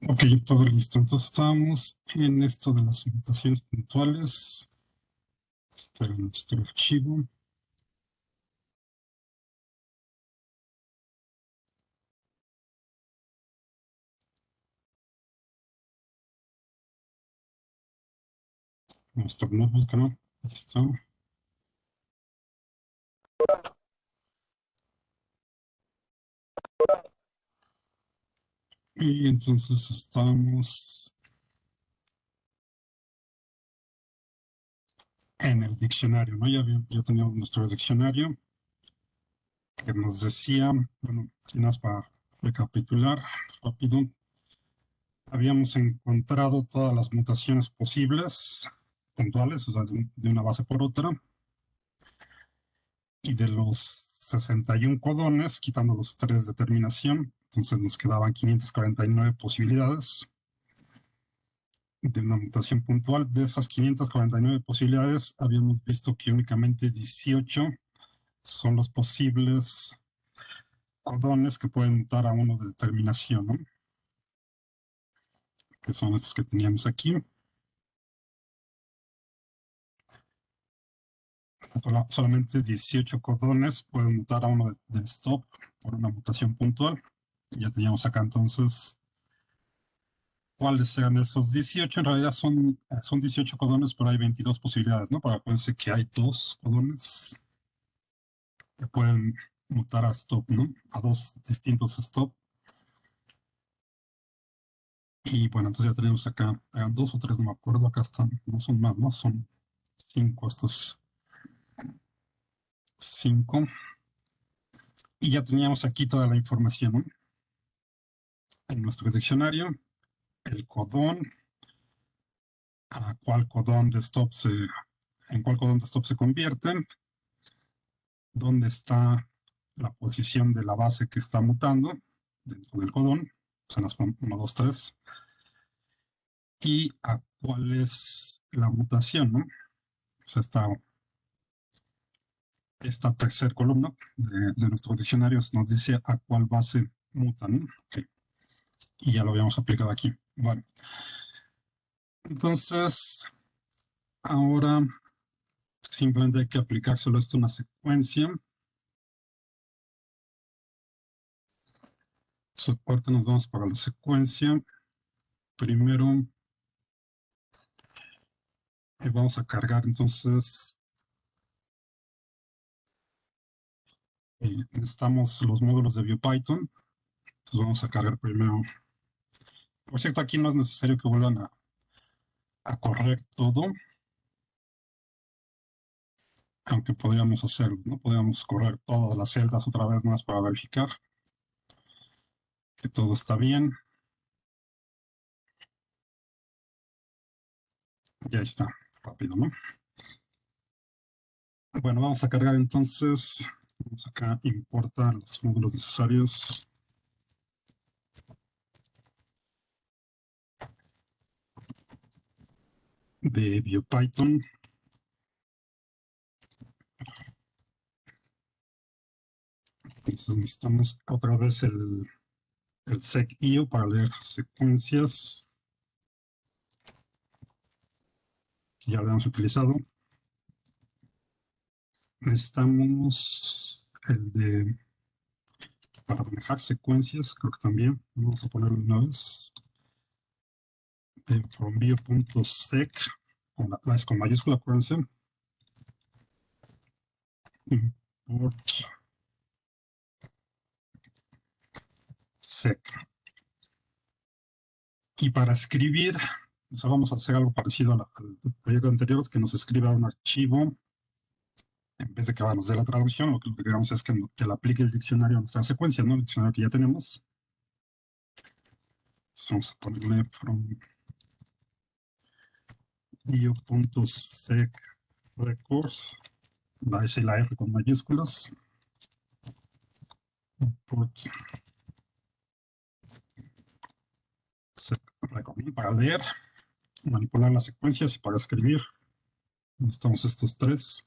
Ok, todo listo. Entonces estamos en esto de las mutaciones puntuales. Espero nuestro archivo. Nuestro nuevo canal. Aquí está. Y entonces estamos en el diccionario, ¿no? Ya teníamos nuestro diccionario que nos decía, bueno, y más para recapitular rápido, habíamos encontrado todas las mutaciones posibles, puntuales, o sea, de una base por otra, y de los 61 codones, quitando los 3 de terminación, entonces nos quedaban 549 posibilidades de una mutación puntual. De esas 549 posibilidades, habíamos visto que únicamente 18 son los posibles codones que pueden mutar a uno de determinación, ¿no? Que son estos que teníamos aquí. Solamente 18 codones pueden mutar a uno de stop por una mutación puntual. Ya teníamos acá entonces cuáles sean esos 18. En realidad son 18 codones, pero hay 22 posibilidades, ¿no? Para acuérdense que hay dos codones que pueden mutar a stop, ¿no? A dos distintos stop. Y bueno, entonces ya tenemos acá, eran dos o tres, no me acuerdo, acá están, no son más, ¿no? Son 5 estos 5. Y ya teníamos aquí toda la información, ¿no? En nuestro diccionario, el codón, a cuál codón de stop en cuál codón de stop se convierten, dónde está la posición de la base que está mutando dentro del codón, o sea, las 1, 2, 3, y a cuál es la mutación, ¿no? O sea, esta tercera columna de nuestro diccionario nos dice a cuál base muta, ¿no? Okay. Y ya lo habíamos aplicado aquí. Bueno, entonces, ahora simplemente hay que aplicárselo esto a una secuencia. Ahorita nos vamos para la secuencia. Primero vamos a cargar entonces, necesitamos los módulos de BioPython. Entonces vamos a cargar primero. Por cierto, aquí no es necesario que vuelvan a correr todo, aunque podríamos hacerlo, ¿no? Podríamos correr todas las celdas otra vez más para verificar que todo está bien. Ya está, rápido, ¿no? Bueno, vamos a cargar entonces. Vamos acá, importa los módulos necesarios de BioPython. Entonces necesitamos otra vez el sec.io para leer secuencias que ya habíamos utilizado. Necesitamos el de para manejar secuencias, creo que también. Vamos a ponerlo una vez. De frombio.sec, con mayúscula, acuérdense. Import sec. Y para escribir, o sea, vamos a hacer algo parecido al proyecto anterior, que nos escriba un archivo. En vez de que nos dé la traducción, lo que queremos es que le aplique el diccionario a nuestra secuencia, ¿no? El diccionario que ya tenemos. Entonces vamos a ponerle from io.sec records, la S y la R con mayúsculas. Import sec record, para leer, manipular las secuencias y para escribir. Necesitamos estos tres.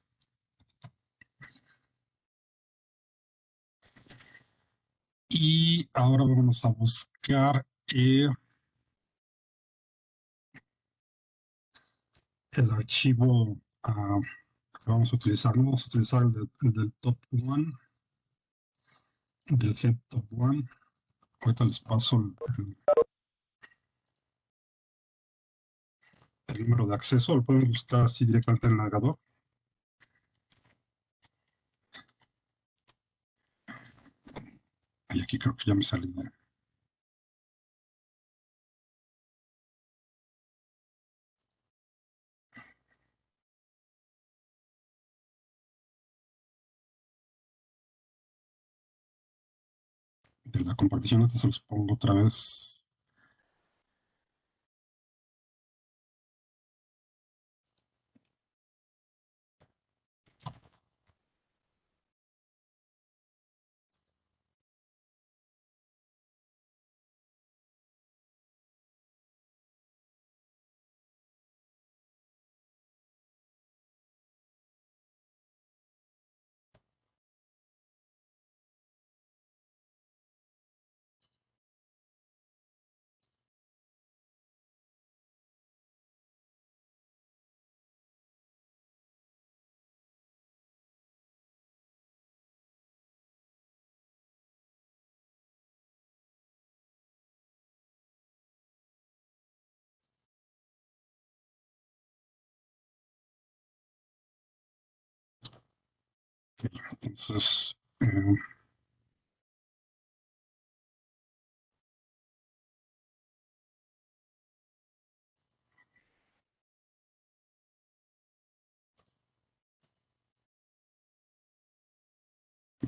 Y ahora vamos a buscar el archivo que vamos a utilizar. No vamos a utilizar el del top 1, del head top 1. Ahorita les paso el número de acceso. Lo pueden buscar así directamente en el navegador. Y aquí creo que ya me salí de la compartición. Entonces se los pongo otra vez. Okay, entonces,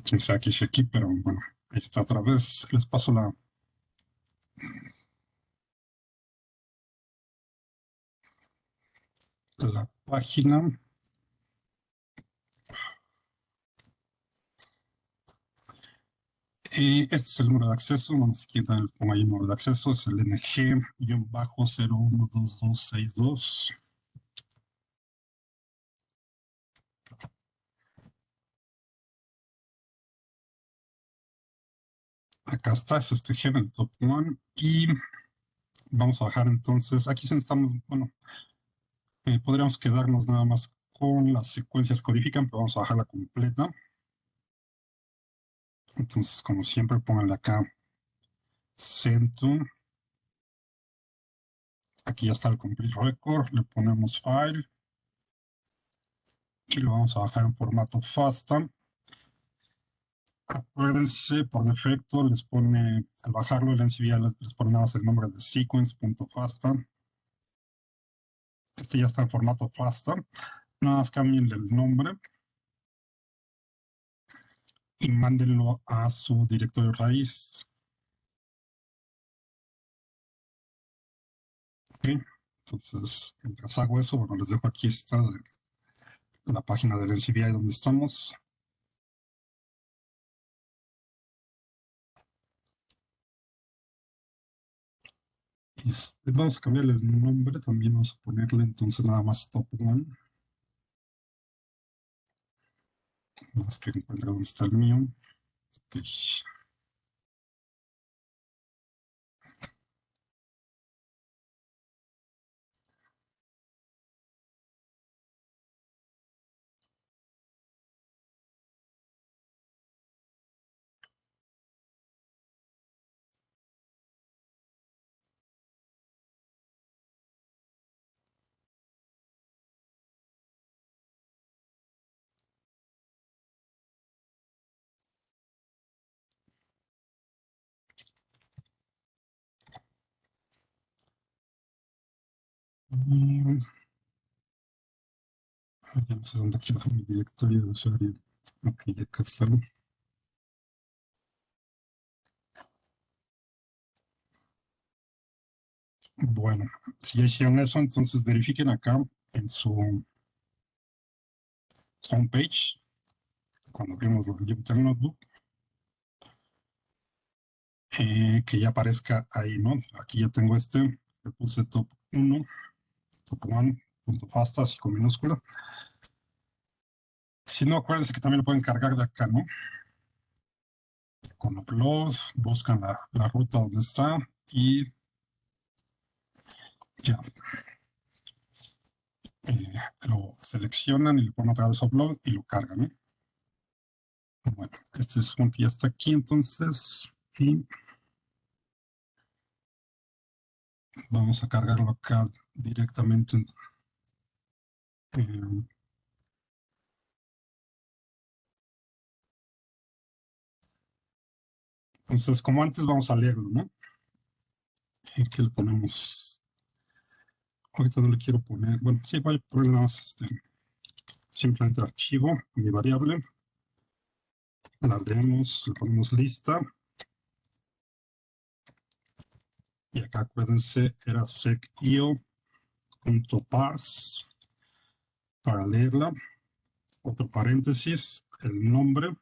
quién sabe qué hice aquí, pero bueno, ahí está otra vez. Les paso la página. Este es el número de acceso. Bueno, si quieren pongo ahí el número de acceso. Es el NG-012262. Acá está, es este gen, el top 1. Y vamos a bajar entonces. Aquí estamos, bueno, podríamos quedarnos nada más con las secuencias que codifican, pero vamos a bajarla completa. Entonces, como siempre, pónganle acá CentOOM. Aquí ya está el complete record. Le ponemos file y lo vamos a bajar en formato FASTA. Acuérdense, por defecto les pone, al bajarlo el NCBI les pone nada más el nombre de sequence.fasta. Este ya está en formato FASTA. Nada más cambien el nombre y mándenlo a su directorio raíz. ¿Okay? Entonces, mientras hago eso, bueno, les dejo aquí esta la página del NCBI donde estamos. Vamos a cambiarle el nombre, también vamos a ponerle entonces nada más top 1. Vamos a encontrar dónde está el mío. Okay. Y, ya no sé dónde quiero mi directorio de usuario. Ok, acá está. Bueno, si ya hicieron eso, entonces verifiquen acá en su homepage, cuando abrimos el Jupyter Notebook, que ya aparezca ahí, ¿no? Aquí ya tengo le puse top 1, top 1.fasta, así con minúscula. Si no, acuérdense que también lo pueden cargar de acá, ¿no? Con upload, buscan la ruta donde está y ya. lo seleccionan y le ponen otra vez upload y lo cargan, ¿no? Bueno, este es un que ya está aquí, entonces, y vamos a cargarlo acá directamente. Entonces, como antes, vamos a leerlo, ¿no? Aquí le ponemos, ahorita no le quiero poner, bueno, sí, voy a poner nada más simplemente archivo, mi variable, la leemos, le ponemos lista, y acá acuérdense, era sec.io.parse para leerla, otro paréntesis, el nombre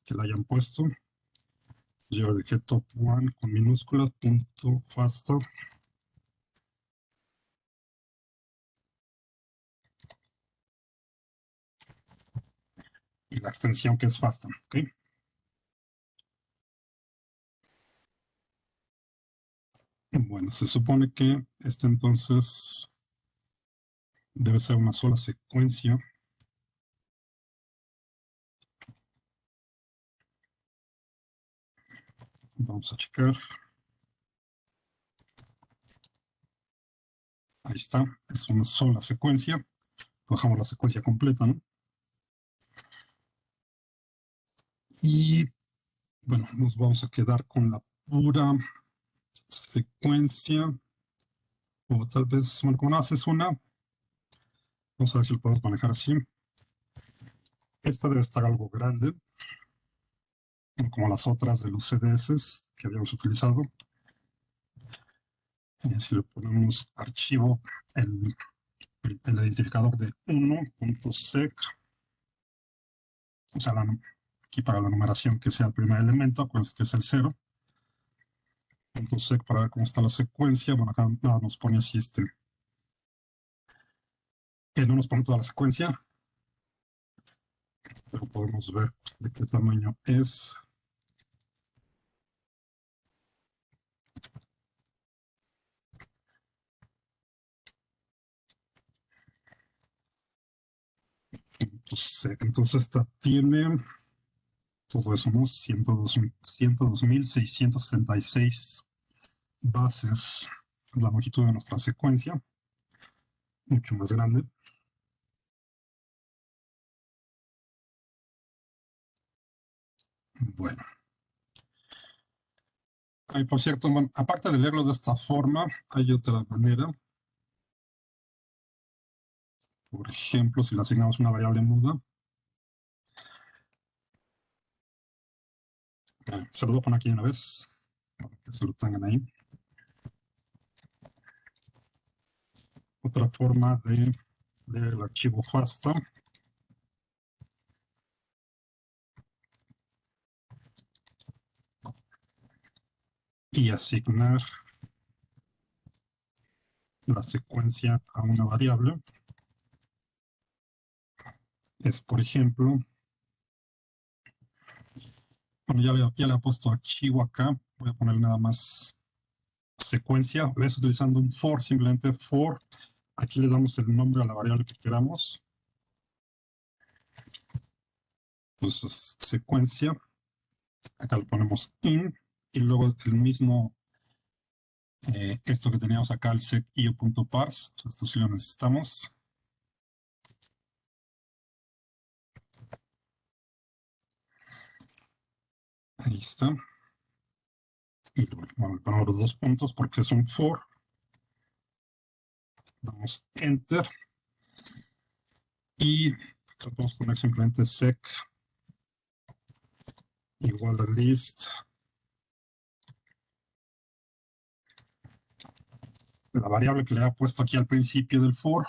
que le hayan puesto, yo dejé top1 con minúsculas, punto FASTA, y la extensión que es FASTA, ¿ok? Bueno, se supone que este entonces debe ser una sola secuencia. Vamos a checar. Ahí está, es una sola secuencia. Bajamos la secuencia completa, ¿no? Y bueno, nos vamos a quedar con la pura secuencia. O tal vez, bueno, como nada más es una, vamos a ver si lo podemos manejar así. Esta debe estar algo grande, como las otras de los CDS que habíamos utilizado. Si le ponemos archivo, el identificador de 1.sec, o sea, aquí para la numeración que sea el primer elemento, acuérdense que es el 0. .sec para ver cómo está la secuencia. Bueno, acá nada nos pone así no nos pone toda la secuencia, pero podemos ver de qué tamaño es. Entonces esta tiene todo eso, ¿no? 102.666 bases. Es la longitud de nuestra secuencia, mucho más grande. Bueno. Ay, por cierto, bueno, aparte de leerlo de esta forma, hay otra manera. Por ejemplo, si le asignamos una variable muda, se lo voy a poner aquí una vez, para que se lo tengan ahí. Otra forma de leer el archivo FASTA y asignar la secuencia a una variable es, por ejemplo, bueno, ya le he puesto archivo acá, voy a poner nada más secuencia, ves, utilizando un for, simplemente for, aquí le damos el nombre a la variable que queramos, entonces secuencia, acá le ponemos in, y luego el mismo, esto que teníamos acá, el sec.io.parse, esto sí lo necesitamos. Ahí está. Y bueno, ponemos los dos puntos porque es un for. Damos enter. Y acá podemos poner simplemente sec igual a list. La variable que le ha puesto aquí al principio del for,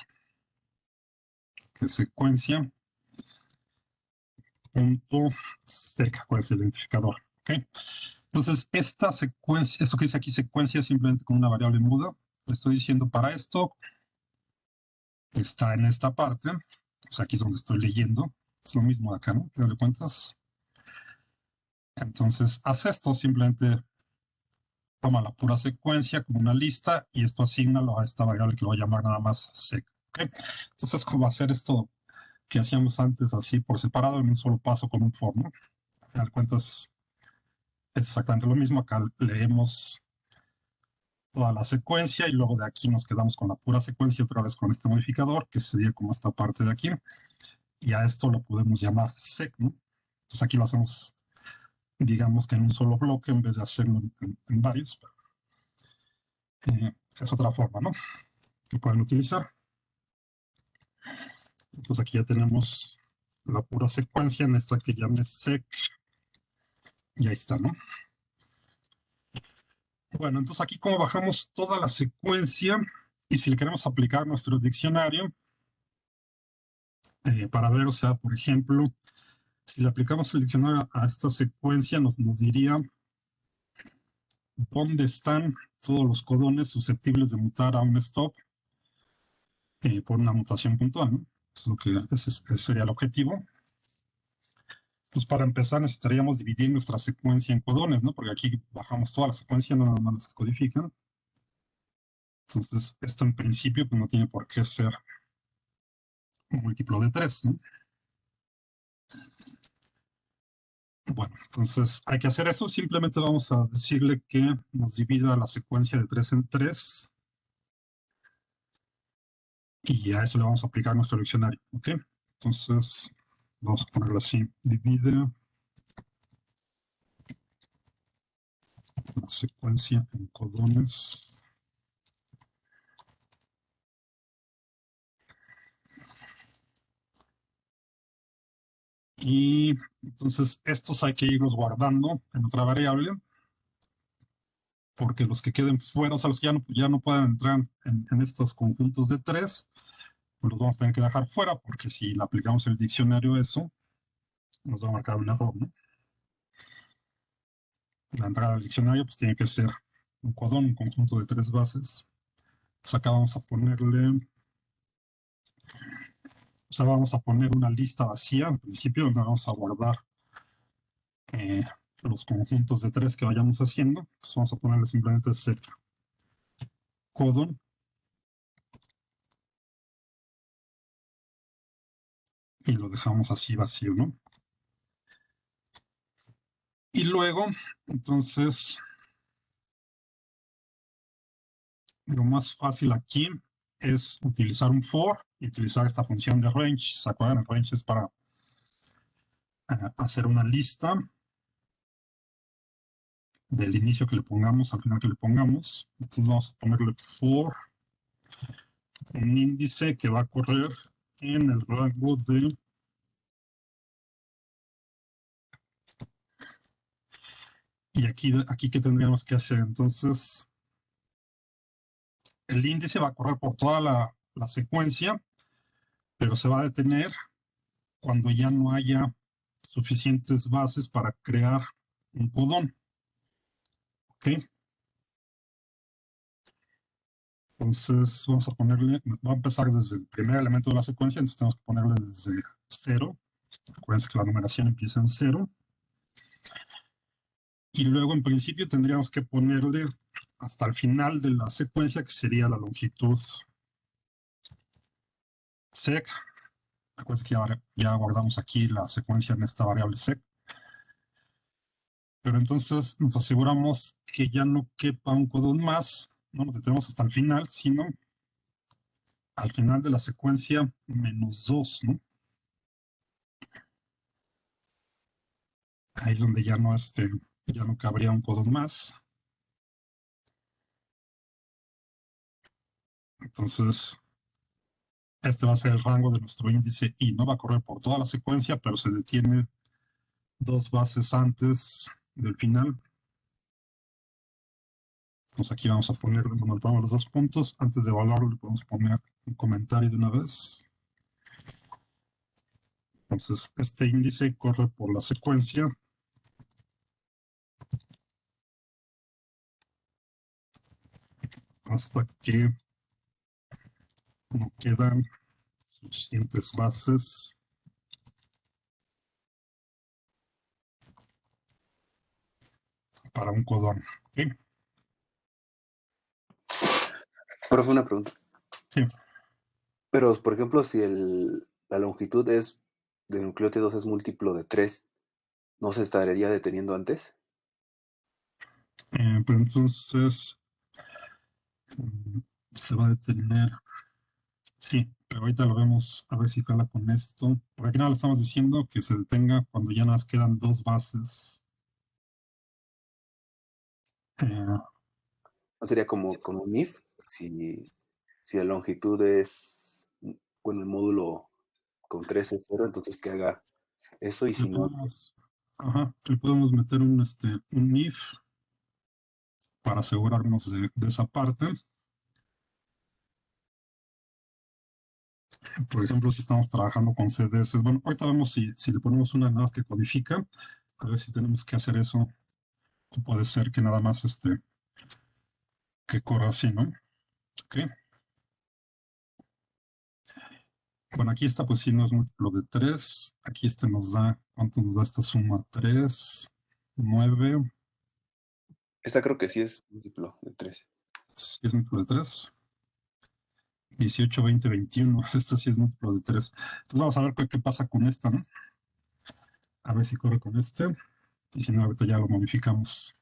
que es secuencia, punto sec, cuál es el identificador. ¿Okay? Entonces, esta secuencia, esto que dice aquí secuencia, simplemente con una variable muda, le estoy diciendo para esto, está en esta parte, o sea, aquí es donde estoy leyendo, es lo mismo de acá, ¿no? ¿Te cuentas? Entonces, haz esto, simplemente toma la pura secuencia como una lista y esto asígnalo a esta variable que lo voy a llamar nada más sec ¿Ok? Entonces, ¿cómo hacer esto que hacíamos antes así por separado en un solo paso con un for, ¿no? Al final de cuentas, es exactamente lo mismo. Acá leemos toda la secuencia y luego de aquí nos quedamos con la pura secuencia otra vez con este modificador, que sería como esta parte de aquí. Y a esto lo podemos llamar sec, ¿no? Entonces aquí lo hacemos, digamos que en un solo bloque en vez de hacerlo en varios. Es otra forma, ¿no? Que pueden utilizar. Entonces aquí ya tenemos la pura secuencia en esta que llame sec. Y ahí está, ¿no? Bueno, entonces aquí como bajamos toda la secuencia y si le queremos aplicar nuestro diccionario para ver, o sea, por ejemplo, si le aplicamos el diccionario a esta secuencia, nos diría dónde están todos los codones susceptibles de mutar a un stop por una mutación puntual, ¿no? Es lo que ese sería el objetivo. Pues para empezar necesitaríamos dividir nuestra secuencia en codones, ¿no? Porque aquí bajamos toda la secuencia, no nada más las que codifican. Entonces, esto en principio pues no tiene por qué ser un múltiplo de 3, ¿no? Bueno, entonces hay que hacer eso. Simplemente vamos a decirle que nos divida la secuencia de 3 en 3 y a eso le vamos a aplicar nuestro diccionario, ¿ok? Entonces, vamos a ponerlo así. Divide la secuencia en codones. Y entonces estos hay que irlos guardando en otra variable, porque los que queden fuera, o sea, los que ya no puedan entrar en estos conjuntos de 3, pues los vamos a tener que dejar fuera, porque si le aplicamos el diccionario a eso, nos va a marcar un error, ¿no? La entrada del diccionario pues tiene que ser un codón, un conjunto de 3 bases. Pues acá vamos a ponerle, o sea, vamos a poner una lista vacía al principio donde vamos a guardar eh, los conjuntos de 3 que vayamos haciendo. Entonces vamos a ponerle simplemente set codon y lo dejamos así vacío, ¿no? Y luego, entonces, lo más fácil aquí es utilizar un for y utilizar esta función de range. ¿Se acuerdan? El range es para hacer una lista del inicio que le pongamos al final que le pongamos. Entonces vamos a ponerle for un índice que va a correr en el rango de y aquí ¿qué tendríamos que hacer? Entonces el índice va a correr por toda la secuencia, pero se va a detener cuando ya no haya suficientes bases para crear un codón. ¿Ok? Entonces vamos a ponerle, va a empezar desde el primer elemento de la secuencia, entonces tenemos que ponerle desde 0. Acuérdense que la numeración empieza en 0. Y luego en principio tendríamos que ponerle hasta el final de la secuencia, que sería la longitud sec. Acuérdense que ya guardamos aquí la secuencia en esta variable sec. Pero entonces nos aseguramos que ya no quepa un codón más, no nos detenemos hasta el final, sino al final de la secuencia menos 2, ¿no? Ahí es donde ya no cabría un codón más. Entonces, este va a ser el rango de nuestro índice y no va a correr por toda la secuencia, pero se detiene 2 bases antes del final. Entonces aquí vamos a poner, cuando le ponemos los 2 puntos, antes de evaluarlo le podemos poner un comentario de una vez. Entonces este índice corre por la secuencia hasta que no quedan suficientes bases para un codón. ¿Okay? Profe, una pregunta. Sí. Pero, por ejemplo, si la longitud de nucleótidos es múltiplo de 3, ¿no se estaría deteniendo antes? Pero entonces mm, se va a detener. Sí, pero ahorita lo vemos a ver si jala con esto. Por aquí nada le estamos diciendo que se detenga cuando ya nada más quedan dos bases. Eh, ¿No sería como un if? Si la longitud es, bueno, el módulo con 3 es 0, entonces que haga eso, y le si no, podemos, ajá, le podemos meter un if para asegurarnos de esa parte. Por ejemplo, si estamos trabajando con CDS, bueno, ahorita vemos si le ponemos una nada más que codifica, a ver si tenemos que hacer eso, o puede ser que nada más que corra así, ¿no? Ok. Bueno, aquí esta pues sí no es múltiplo de 3. Aquí nos da, ¿cuánto nos da esta suma? 3, 9, esta creo que sí es múltiplo de 3. sí es múltiplo de 3. 18, 20, 21. Esta sí es múltiplo de 3. Entonces vamos a ver qué pasa con esta, ¿no? A ver si corre con este. Y si no, ahorita ya lo modificamos.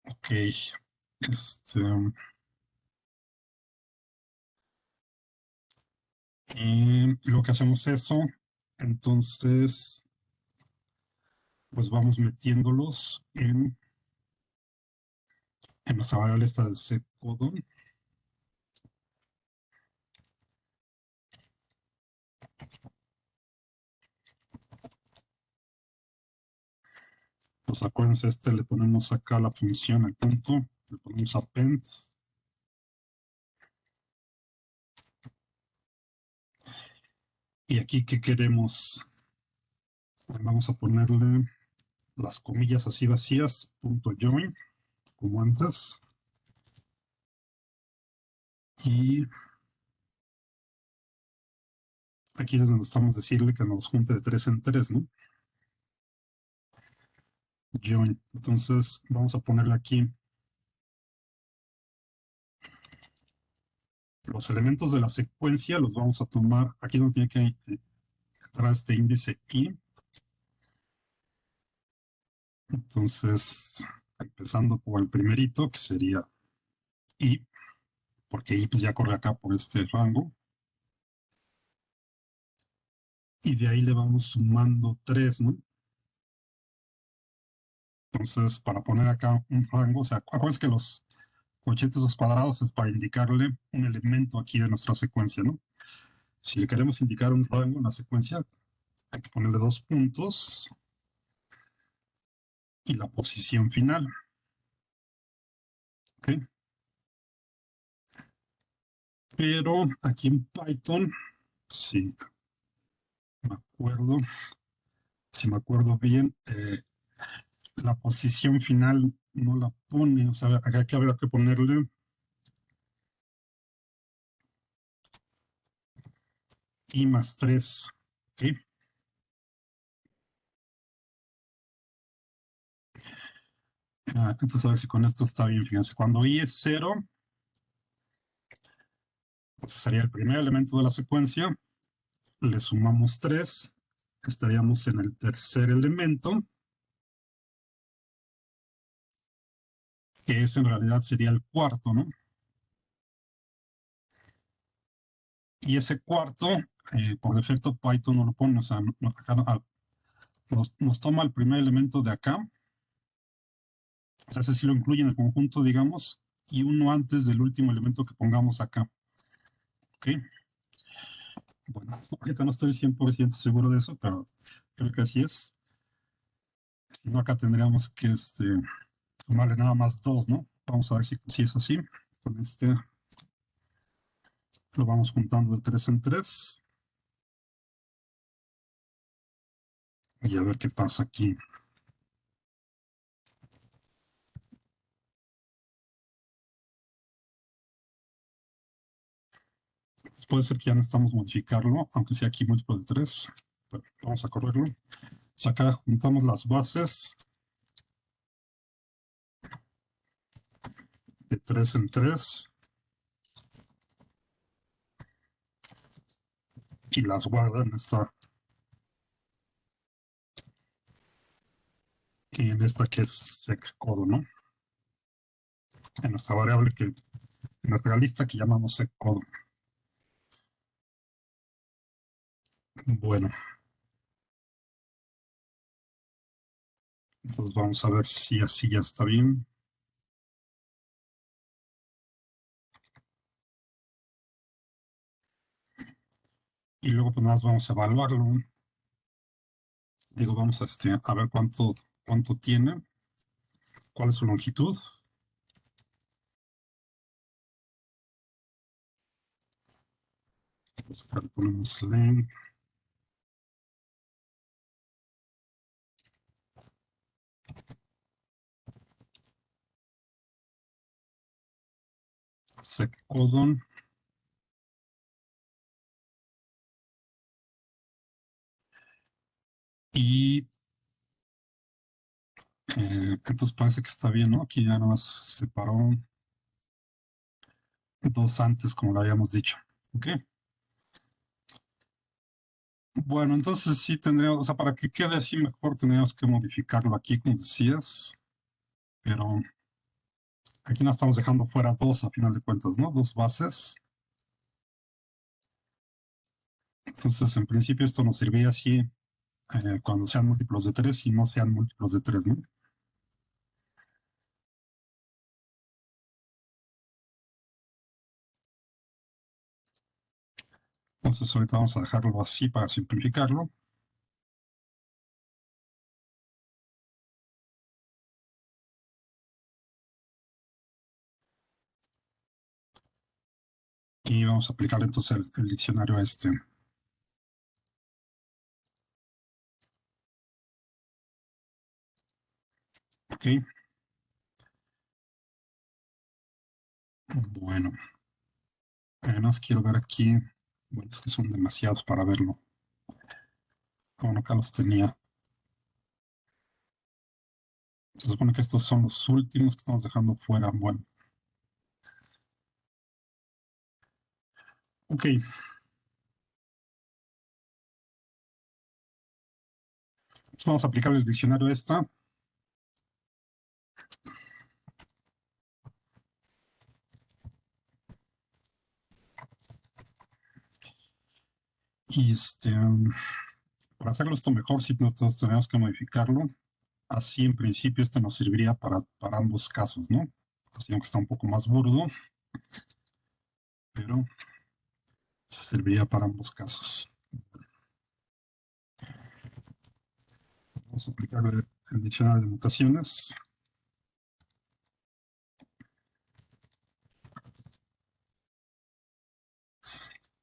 Ok. Lo que hacemos eso, entonces, pues vamos metiéndolos en nuestra variable esta de codon. Pues acuérdense, le ponemos acá la función al punto, le ponemos append. Y aquí, ¿qué queremos? Vamos a ponerle las comillas así vacías, punto join, como antes. Y aquí es donde estamos decirle que nos junte de 3 en 3, ¿no? Join. Entonces, vamos a ponerle aquí los elementos de la secuencia, los vamos a tomar, aquí donde tiene que entrar este índice i. Entonces, empezando por el primerito, que sería i, porque i pues ya corre acá por este rango. Y de ahí le vamos sumando 3, ¿no? Entonces, para poner acá un rango, o sea, acuérdense que los corchetes esos cuadrados es para indicarle un elemento aquí de nuestra secuencia, ¿no? Si le queremos indicar un rango en la secuencia, hay que ponerle 2 puntos y la posición final. ¿Ok? Pero aquí en Python, si me acuerdo, si me acuerdo bien, la posición final no la pone, o sea, acá habría que ponerle i más 3. ¿Ok? Entonces, a ver si con esto está bien. Fíjense, cuando i es 0, pues sería el primer elemento de la secuencia, le sumamos 3, estaríamos en el tercer elemento, que es en realidad sería el cuarto, ¿no? Y ese cuarto, por defecto, Python no lo pone, o sea, acá nos toma el primer elemento de acá, o sea, ese sí lo incluye en el conjunto, digamos, y uno antes del último elemento que pongamos acá. ¿Ok? Bueno, ahorita no estoy 100% seguro de eso, pero creo que así es. Si no, acá tendríamos que sumarle nada más 2, ¿no? Vamos a ver si es así. Con lo vamos juntando de 3 en 3 y a ver qué pasa aquí. Pues puede ser que ya necesitamos modificarlo, aunque sea aquí múltiplo de 3. Pero vamos a correrlo. Pues acá juntamos las bases de 3 en 3 y las guarda en esta que es seccodo, ¿no? En nuestra variable en nuestra lista que llamamos seccodo. Bueno, pues vamos a ver si así ya está bien. Y luego pues nada más vamos a evaluarlo. Digo, vamos a ver cuánto tiene, cuál es su longitud. Pues acá le ponemos len. Secodon. Y entonces parece que está bien, ¿no? Aquí ya nos separó dos antes, como lo habíamos dicho. Ok. Bueno, entonces sí tendríamos, o sea, para que quede así mejor tendríamos que modificarlo aquí, como decías. Pero aquí nos estamos dejando fuera dos a final de cuentas, ¿no? Dos bases. Entonces, en principio esto nos serviría así cuando sean múltiplos de 3 y no sean múltiplos de 3, ¿no? Entonces ahorita vamos a dejarlo así para simplificarlo. Y vamos a aplicar entonces el diccionario a este. Ok. Bueno. Además quiero ver aquí. Bueno, es que son demasiados para verlo. Bueno, acá los tenía. Se supone que estos son los últimos que estamos dejando fuera. Bueno. Ok. Entonces vamos a aplicar el diccionario a esta. Y para hacerlo esto mejor, sí nosotros tenemos que modificarlo. Así en principio este nos serviría para ambos casos, ¿no? Así aunque está un poco más burdo, pero serviría para ambos casos. Vamos a aplicar el diccionario de mutaciones.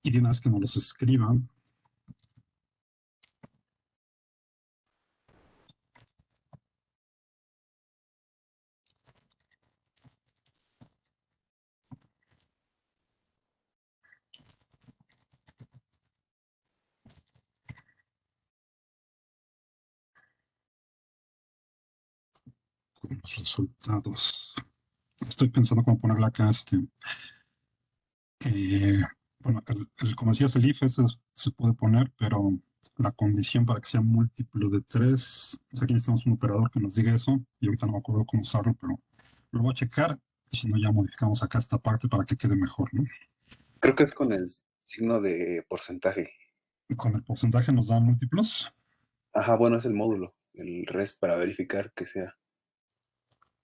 Y de una vez que nos los escriban, con los resultados. Estoy pensando cómo ponerle acá eh, bueno, como decías, el if ese se puede poner, pero la condición para que sea múltiplo de 3, pues aquí necesitamos un operador que nos diga eso, y ahorita no me acuerdo cómo usarlo, pero lo voy a checar, y si no ya modificamos acá esta parte para que quede mejor, ¿no? Creo que es con el signo de porcentaje. Y con el porcentaje nos da múltiplos. Ajá, bueno, es el módulo, el rest para verificar que sea.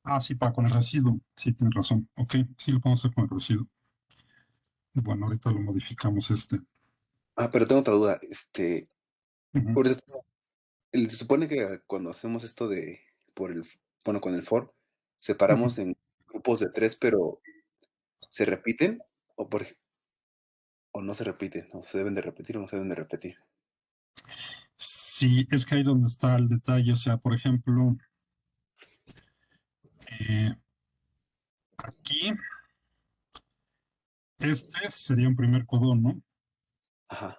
Ah, sí, con el residuo, sí, tienes razón. Ok, sí, lo podemos hacer con el residuo. Bueno, ahorita lo modificamos Ah, pero tengo otra duda. Ujú, Por esto, se supone que cuando hacemos esto por el, bueno, con el for, ujú. separamos en grupos de 3, pero ¿se repiten? O, o no se repiten, o se deben de repetir o no se deben de repetir. Sí, es que ahí donde está el detalle, o sea, por ejemplo, eh, aquí este sería un primer codón, ¿no? Ajá.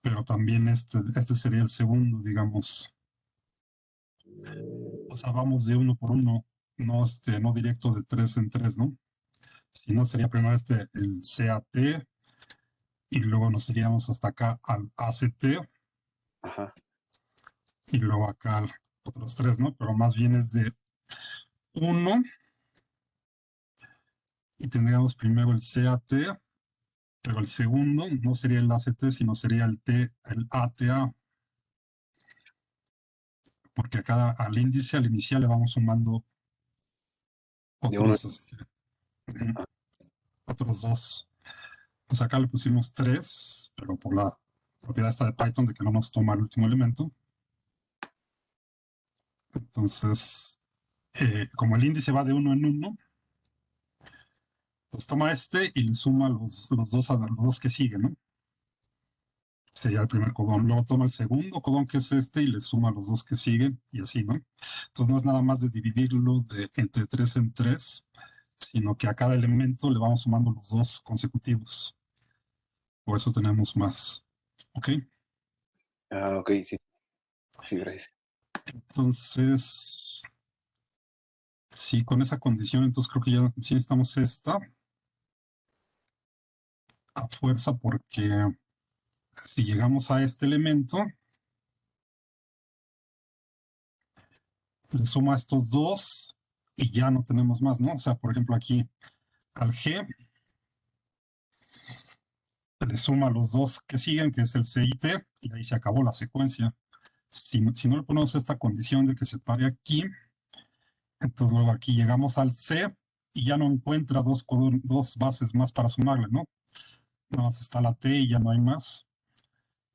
Pero también este sería el segundo, digamos. O sea, vamos de uno por uno, no directo de 3 en 3, ¿no? Si no, sería primero el CAT, y luego nos iríamos hasta acá al ACT, Ajá. y luego acá al otros 3, ¿no? Pero más bien es de 1, y tendríamos primero el CAT, pero el segundo no sería el ACT, sino sería el ATA, porque acá al índice, al inicial, le vamos sumando De uno. otros, otros 2. Pues acá le pusimos 3, pero por la propiedad esta de Python de que no nos toma el último elemento. Entonces, como el índice va de 1 en 1, pues toma este y le suma los dos que siguen, ¿no? Sería el primer codón. Luego toma el segundo codón, que es este, y le suma los 2 que siguen, y así, ¿no? Entonces no es nada más de dividirlo entre 3 en 3, sino que a cada elemento le vamos sumando los 2 consecutivos. Por eso tenemos más. ¿Ok? Ah, ok, sí. Sí, gracias. Entonces, sí, con esa condición, entonces creo que ya sí necesitamos esta a fuerza, porque si llegamos a este elemento, le suma a estos 2 y ya no tenemos más, ¿no? O sea, por ejemplo, aquí al G le suma los 2 que siguen, que es el C y T, y ahí se acabó la secuencia. Si no le ponemos esta condición de que se pare aquí, entonces luego aquí llegamos al C y ya no encuentra dos bases más para sumarle, ¿no? Nada más está la T y ya no hay más.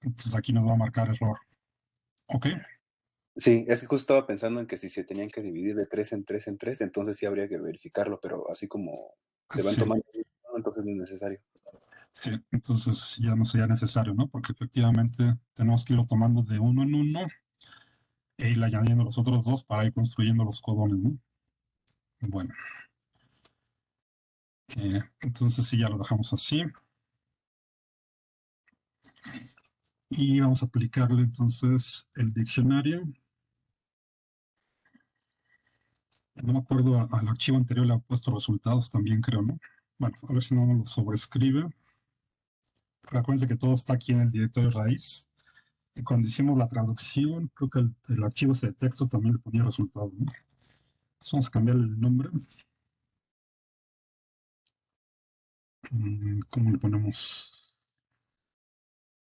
Entonces aquí nos va a marcar error. ¿Ok? Sí, es que justo estaba pensando en que si se tenían que dividir de 3 en 3 en 3, entonces sí habría que verificarlo, pero así como se van Sí, tomando, ¿no? Entonces no es necesario. sí. Entonces ya no sería necesario, ¿no? Porque efectivamente tenemos que irlo tomando de 1 en 1 e ir añadiendo los otros 2 para ir construyendo los codones, ¿no? Bueno, entonces sí, ya lo dejamos así. Y vamos a aplicarle entonces el diccionario. No me acuerdo, al archivo anterior le ha puesto resultados también, creo, ¿no? Bueno, a ver si no lo sobrescribe. Pero acuérdense que todo está aquí en el directorio raíz. Y cuando hicimos la traducción, creo que el archivo ese de texto también le ponía resultados, ¿no? Entonces vamos a cambiar el nombre. ¿Cómo le ponemos?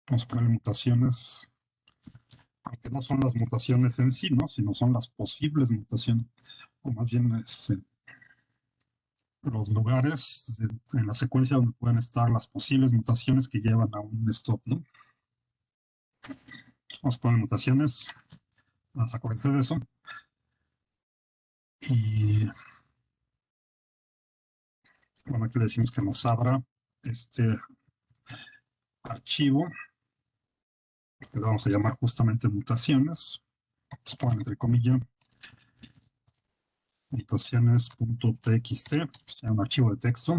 Vamos a ponerle mutaciones, aunque no son las mutaciones en sí, ¿no? Sino son las posibles mutaciones, o más bien los lugares en la secuencia donde pueden estar las posibles mutaciones que llevan a un stop, ¿no? Vamos a poner mutaciones, vamos a acordarse de eso. Y bueno, aquí le decimos que nos abra este archivo, que lo vamos a llamar justamente mutaciones. Entonces pongan entre comillas mutaciones.txt, que sea un archivo de texto,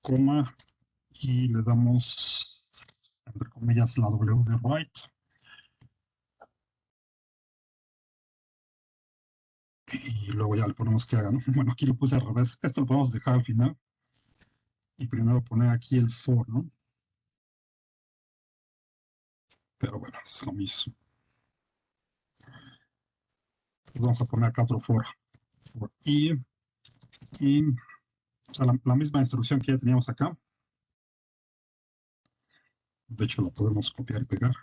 coma, y le damos entre comillas la W de write, y luego ya le ponemos que haga, ¿no? Bueno, aquí lo puse al revés, esto lo podemos dejar al final, y primero poner aquí el for, ¿no? Pero bueno, es lo mismo. Pues vamos a poner acá otro for i, o sea, la misma instrucción que ya teníamos acá. De hecho, lo podemos copiar y pegar.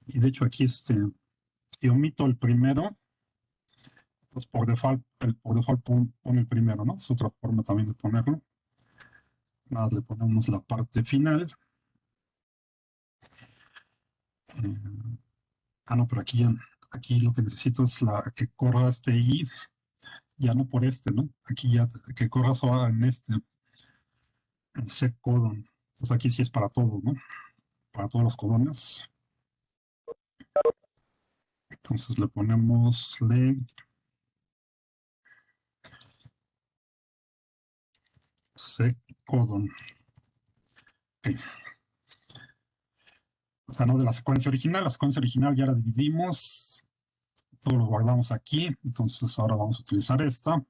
Y de hecho aquí si omito el primero, pues por default pone el primero, ¿no? Es otra forma también de ponerlo. Nada, le ponemos la parte final. No, pero aquí lo que necesito es que corra este i, ya no por este, ¿no? Aquí ya que corra solo en en set codon. Pues aquí sí es para todos, ¿no? Para todos los codones. Entonces le ponemos len set codon. Ok. sea, no de la secuencia original. La secuencia original ya la dividimos, todo lo guardamos aquí, entonces ahora vamos a utilizar esta.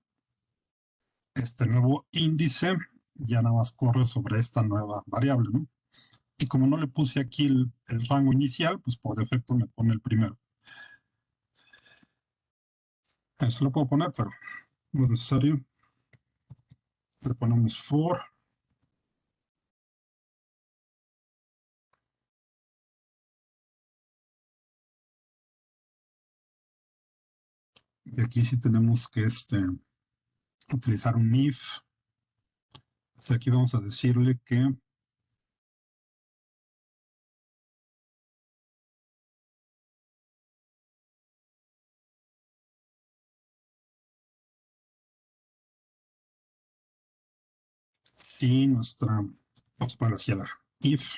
Este nuevo índice ya nada más corre sobre esta nueva variable, ¿no? Y como no le puse aquí el rango inicial, pues por defecto me pone el primero. Eso lo puedo poner, pero no es necesario. Le ponemos for. Y aquí sí tenemos que utilizar un if. O sea, aquí vamos a decirle que si nuestra, vamos a poner así a la if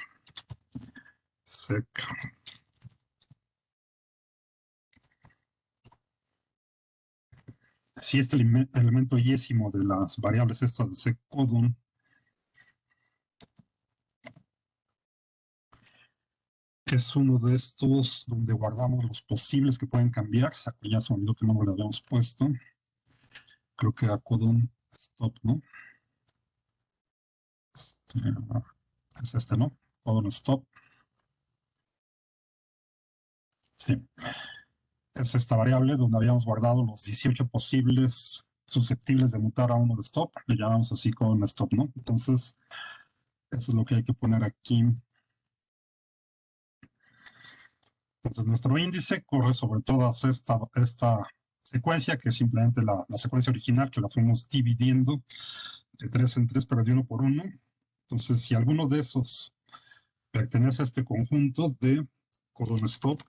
sec si este elemento yésimo de las variables estas de secodon es uno de estos donde guardamos los posibles que pueden cambiar. Ya se me olvidó qué nombre le habíamos puesto. Creo que a codon stop, ¿no? Es este, ¿no? Codon stop. Sí. Es esta variable donde habíamos guardado los 18 posibles susceptibles de mutar a uno de stop. Le llamamos así con stop, ¿no? Entonces, eso es lo que hay que poner aquí. Entonces, nuestro índice corre sobre toda esta secuencia, que es simplemente la secuencia original, que la fuimos dividiendo de 3 en 3, pero de 1 por 1. Entonces, si alguno de esos pertenece a este conjunto de codon stop,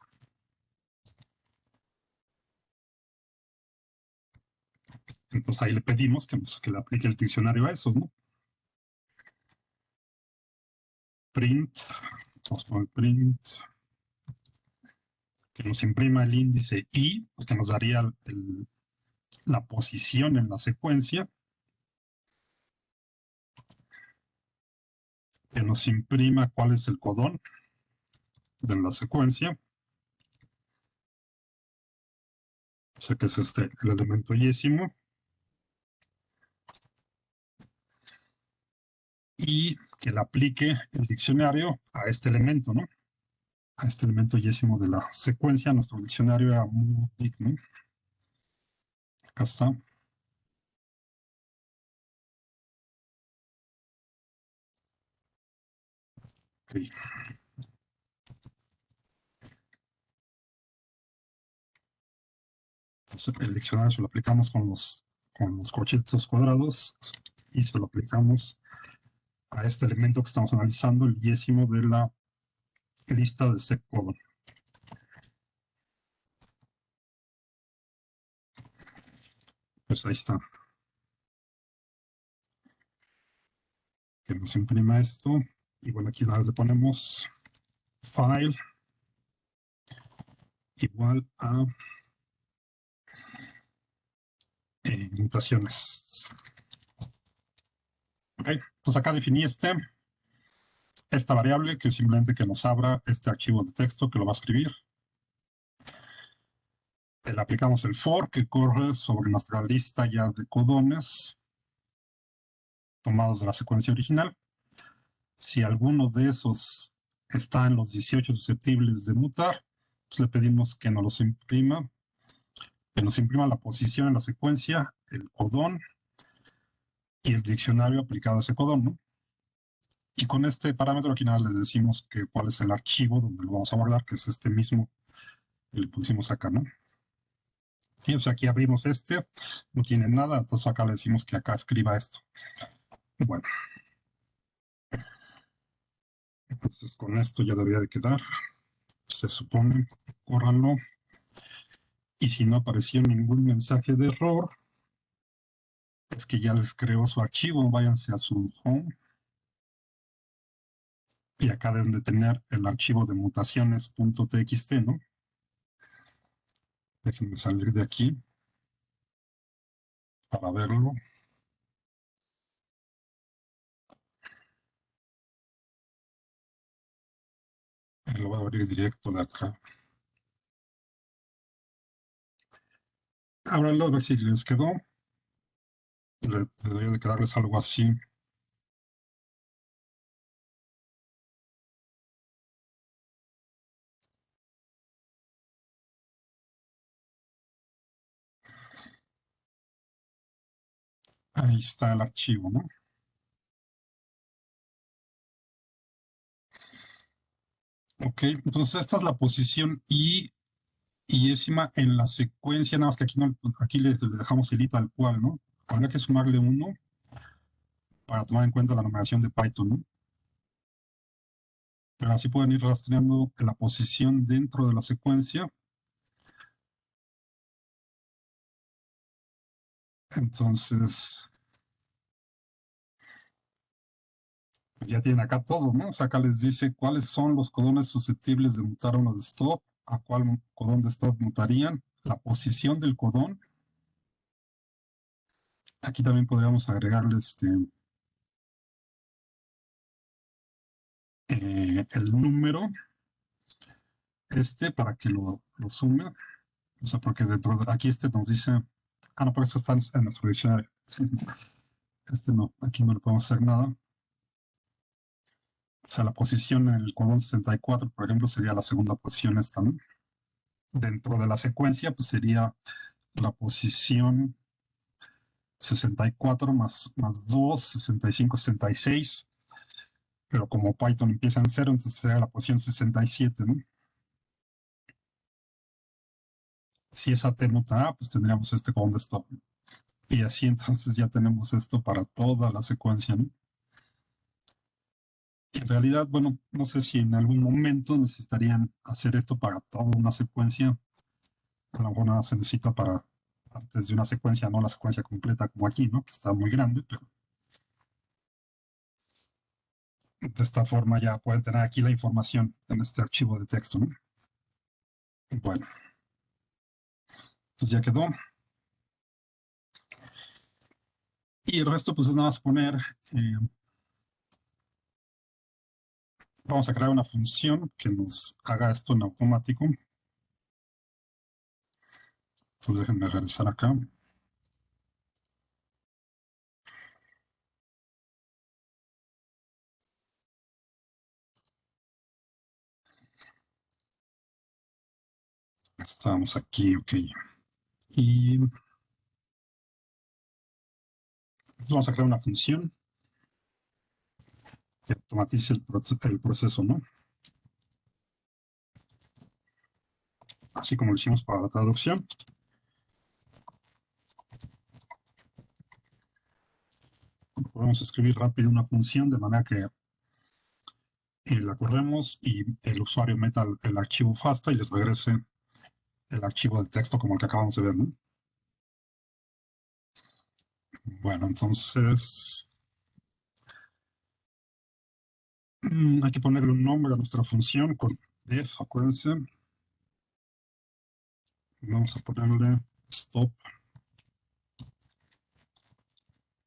entonces ahí le pedimos que le aplique el diccionario a esos, ¿no? Print, vamos a poner print, que nos imprima el índice i, que nos daría la posición en la secuencia, que nos imprima cuál es el codón de la secuencia, o sea que es el elemento yésimo, y que le aplique el diccionario a este elemento, ¿no? A este elemento yésimo de la secuencia. Nuestro diccionario era muy big, ¿no? Acá está. Okay. Entonces, el diccionario se lo aplicamos con los corchetes cuadrados y se lo aplicamos a este elemento que estamos analizando, el yésimo de la lista de secodon. Pues ahí está. Que nos imprima esto. Y bueno, aquí le ponemos file igual a mutaciones. Ok, pues acá definí esta variable que simplemente que nos abra este archivo de texto que lo va a escribir. Le aplicamos el for que corre sobre nuestra lista ya de codones tomados de la secuencia original. Si alguno de esos está en los 18 susceptibles de mutar, pues le pedimos que nos imprima la posición en la secuencia, el codón y el diccionario aplicado a ese codón, ¿no? Y con este parámetro aquí nada le decimos cuál es el archivo donde lo vamos a guardar, que es este mismo que le pusimos acá, ¿no? Sí, o sea, aquí abrimos no tiene nada, entonces acá le decimos que acá escriba esto. Bueno, entonces con esto ya debería de quedar. Se supone, córranlo. Y si no apareció ningún mensaje de error, es que ya les creó su archivo. Váyanse a su home. Y acá deben de tener el archivo de mutaciones.txt, ¿no? Déjenme salir de aquí para verlo. Lo voy a abrir directo de acá. Ábranlo a ver si les quedó. Debería de quedarles algo así. Ahí está el archivo, ¿no? Ok, entonces esta es la posición y décima en la secuencia, nada más que aquí, no, aquí le dejamos el i tal cual, ¿no? Habrá que sumarle 1 para tomar en cuenta la numeración de Python, ¿no? Pero así pueden ir rastreando la posición dentro de la secuencia. Entonces, ya tienen acá todo, ¿no? O sea, acá les dice cuáles son los codones susceptibles de mutar a uno de stop, a cuál codón de stop mutarían, la posición del codón. Aquí también podríamos agregarle el número para que lo sume. O sea, porque dentro de aquí nos dice, no, por eso está en nuestro diccionario. No, aquí no le podemos hacer nada. O sea, la posición en el codón 64, por ejemplo, sería la segunda posición esta, ¿no? Dentro de la secuencia, pues sería la posición 64 más 2, 65, 66. Pero como Python empieza en 0, entonces sería la posición 67, ¿no? Si esa T muta A, pues tendríamos este codón de stop. Y así entonces ya tenemos esto para toda la secuencia, ¿no? En realidad, bueno, no sé si en algún momento necesitarían hacer esto para toda una secuencia. A lo mejor nada se necesita para partes de una secuencia, no la secuencia completa como aquí, ¿no? Que está muy grande, pero de esta forma ya pueden tener aquí la información en este archivo de texto, ¿no? Bueno, pues ya quedó. Y el resto, pues es nada más poner, vamos a crear una función que nos haga esto en automático. Entonces déjenme regresar acá. Estamos aquí, ok. Y vamos a crear una función que automatice el proceso, ¿no? Así como lo hicimos para la traducción. Podemos escribir rápido una función de manera que la corremos y el usuario meta el archivo FASTA y les regrese el archivo de texto como el que acabamos de ver, ¿no? Bueno, entonces hay que ponerle un nombre a nuestra función con def, acuérdense. Vamos a ponerle stop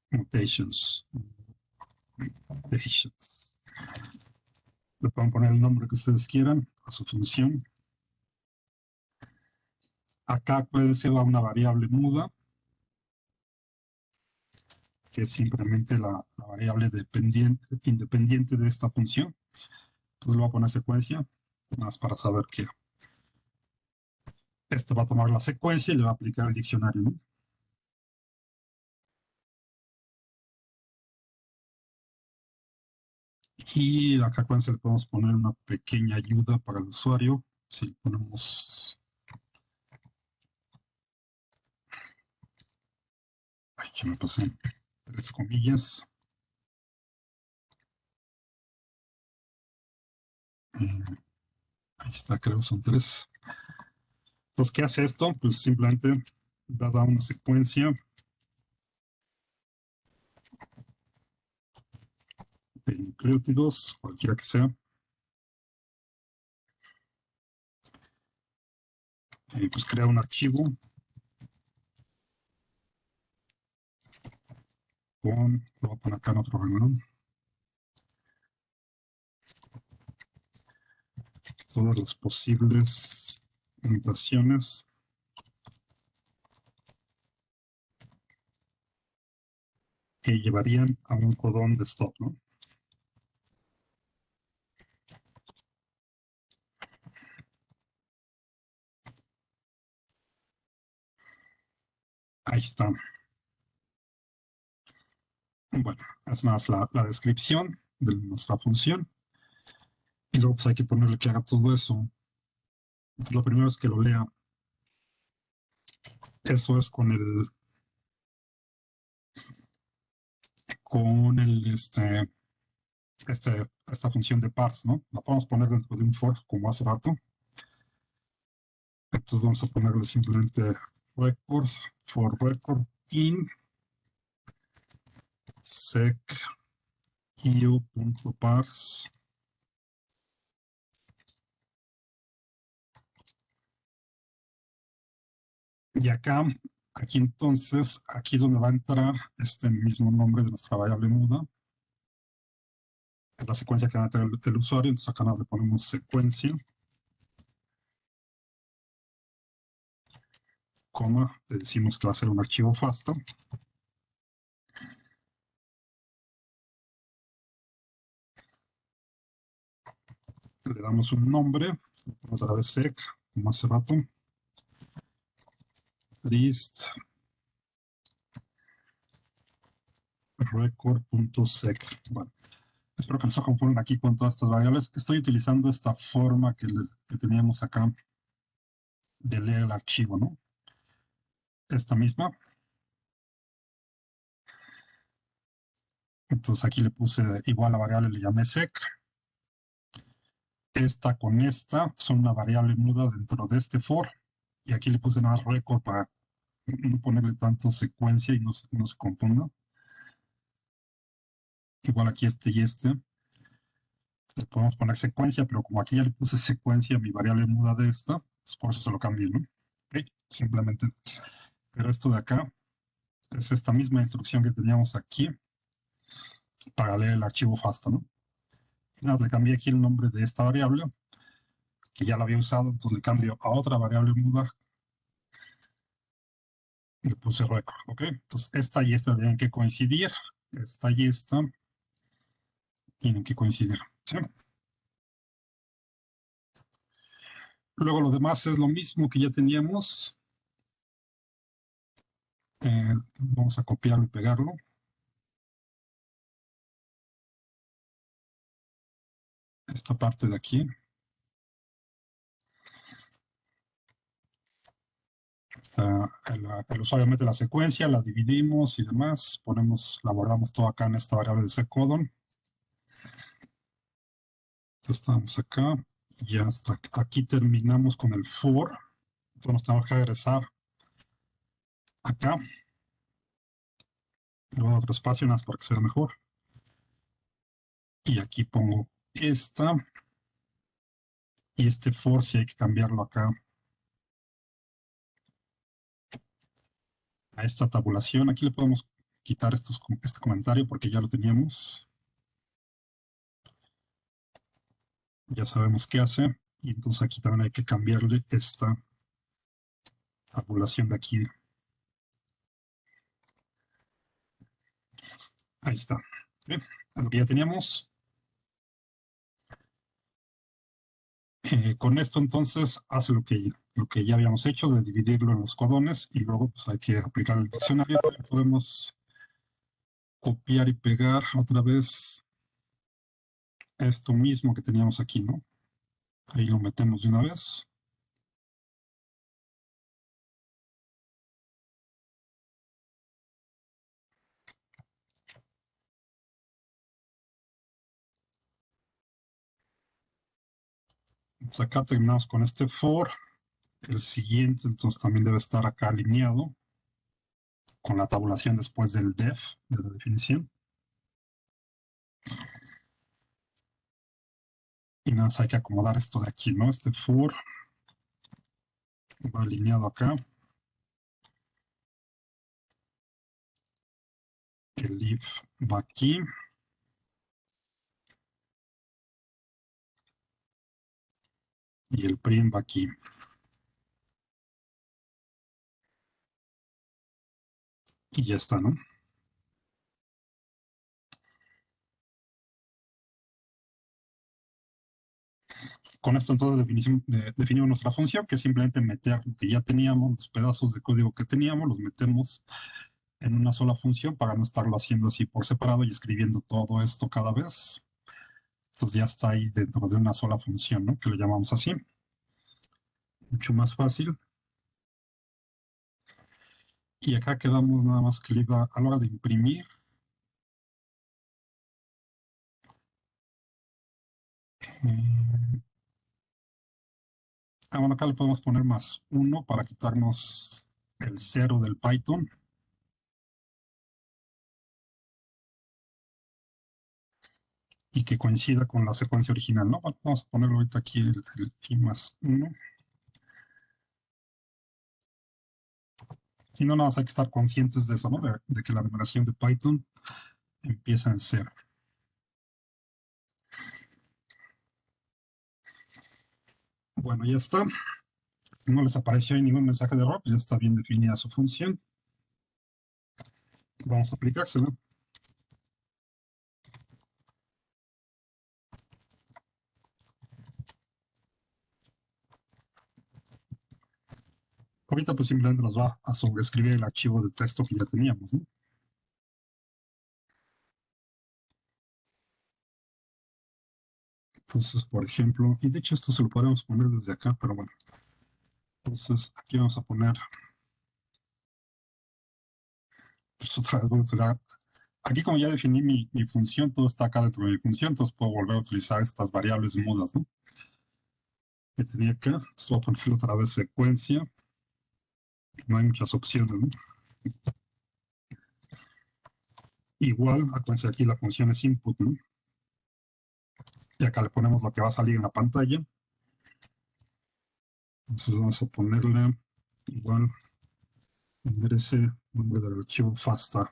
mutations. Le pueden poner el nombre que ustedes quieran a su función. Acá puede ser una variable muda, que es simplemente la variable independiente de esta función. Entonces le voy a poner secuencia, nada más para saber que este va a tomar la secuencia y le va a aplicar el diccionario, ¿no? Y acá le podemos poner una pequeña ayuda para el usuario. Si le ponemos, ay, que me pasé, 3 comillas. Ahí está, creo que son 3. Entonces, ¿qué hace esto? Pues simplemente dada una secuencia de nucleótidos, cualquiera que sea, pues crea un archivo lo voy a poner acá en otro renglón, todas las posibles limitaciones que llevarían a un codón de stop, ¿no? Ahí está. Bueno, es nada más la descripción de nuestra función. Y luego pues hay que ponerle que haga todo eso. Lo primero es que lo lea. Eso es con esta función de parse, ¿no? La podemos poner dentro de un for, como hace rato. Entonces vamos a ponerle simplemente record, for record in sec io.parse. Y aquí entonces, aquí es donde va a entrar este mismo nombre de nuestra variable muda. Es la secuencia que va a entrar el usuario, entonces acá le ponemos secuencia, coma, le decimos que va a ser un archivo FASTA. Le damos un nombre, otra vez sec, como hace rato, list record.sec. Bueno, espero que no se confundan aquí con todas estas variables. Estoy utilizando esta forma que teníamos acá de leer el archivo, ¿no? Esta misma. Entonces aquí le puse igual a la variable, le llamé sec. Esta con esta son una variable muda dentro de este for. Y aquí le puse nada record para no ponerle tanto secuencia y no se confunda. Igual aquí este y este. Le podemos poner secuencia, pero como aquí ya le puse secuencia a mi variable muda de esta, pues por eso se lo cambié, ¿no? Okay, simplemente. Pero esto de acá es esta misma instrucción que teníamos aquí para leer el archivo FASTA, ¿no? Y nada, le cambié aquí el nombre de esta variable, que ya la había usado, entonces le cambio a otra variable muda y le puse record, ¿ok? Entonces esta y esta tienen que coincidir, esta y esta tienen que coincidir, ¿sí? Luego lo demás es lo mismo que ya teníamos. Vamos a copiarlo y pegarlo. Esta parte de aquí. El usuario mete la secuencia, la dividimos y demás. La guardamos todo acá en esta variable de secodon. Estamos acá. Y hasta aquí terminamos con el for. Entonces nos tenemos que regresar acá. Le voy a dar otro espacio más para que se vea mejor. Y aquí pongo esta. Y este for si hay que cambiarlo acá a esta tabulación. Aquí le podemos quitar este comentario porque ya lo teníamos. Ya sabemos qué hace. Y entonces aquí también hay que cambiarle esta tabulación de aquí. Ahí está. Bien, lo que ya teníamos. Con esto entonces hace lo que ya habíamos hecho de dividirlo en los codones y luego pues hay que aplicar el diccionario. También podemos copiar y pegar otra vez esto mismo que teníamos aquí, ¿no? Ahí lo metemos de una vez. Pues acá terminamos con este for. El siguiente entonces también debe estar acá alineado con la tabulación después del def, de la definición. Y nada más hay que acomodar esto de aquí, ¿no? Este for va alineado acá. El if va aquí. y el print va aquí. Y ya está, ¿no? Con esto entonces definimos nuestra función, que es simplemente meter lo que ya teníamos, los pedazos de código que teníamos, los metemos en una sola función para no estarlo haciendo así por separado y escribiendo todo esto cada vez. Entonces ya está ahí dentro de una sola función, ¿no? Que le llamamos así. Mucho más fácil. Y acá quedamos nada más que a la hora de imprimir. Bueno, acá le podemos poner +1 para quitarnos el 0 del Python. Y que coincida con la secuencia original, ¿no? Bueno, vamos a ponerlo ahorita aquí el i +1. Si no, nada más hay que estar conscientes de eso, ¿no? De que la numeración de Python empieza en 0. Bueno, ya está. No les apareció ahí ningún mensaje de error, pues ya está bien definida su función. Vamos a aplicársela. Ahorita pues simplemente nos va a sobreescribir el archivo de texto que ya teníamos, ¿no? Entonces, por ejemplo, y de hecho esto se lo podemos poner desde acá, pero bueno. Entonces, aquí vamos a poner, pues otra vez vamos a aquí como ya definí mi función, todo está acá dentro de mi función, entonces puedo volver a utilizar estas variables mudas, ¿no? Que tenía acá, entonces voy a ponerle otra vez secuencia. No hay muchas opciones, ¿no? Igual, acuérdense aquí la función es input, ¿no? Y acá le ponemos lo que va a salir en la pantalla. Entonces vamos a ponerle igual enderece nombre del archivo FASTA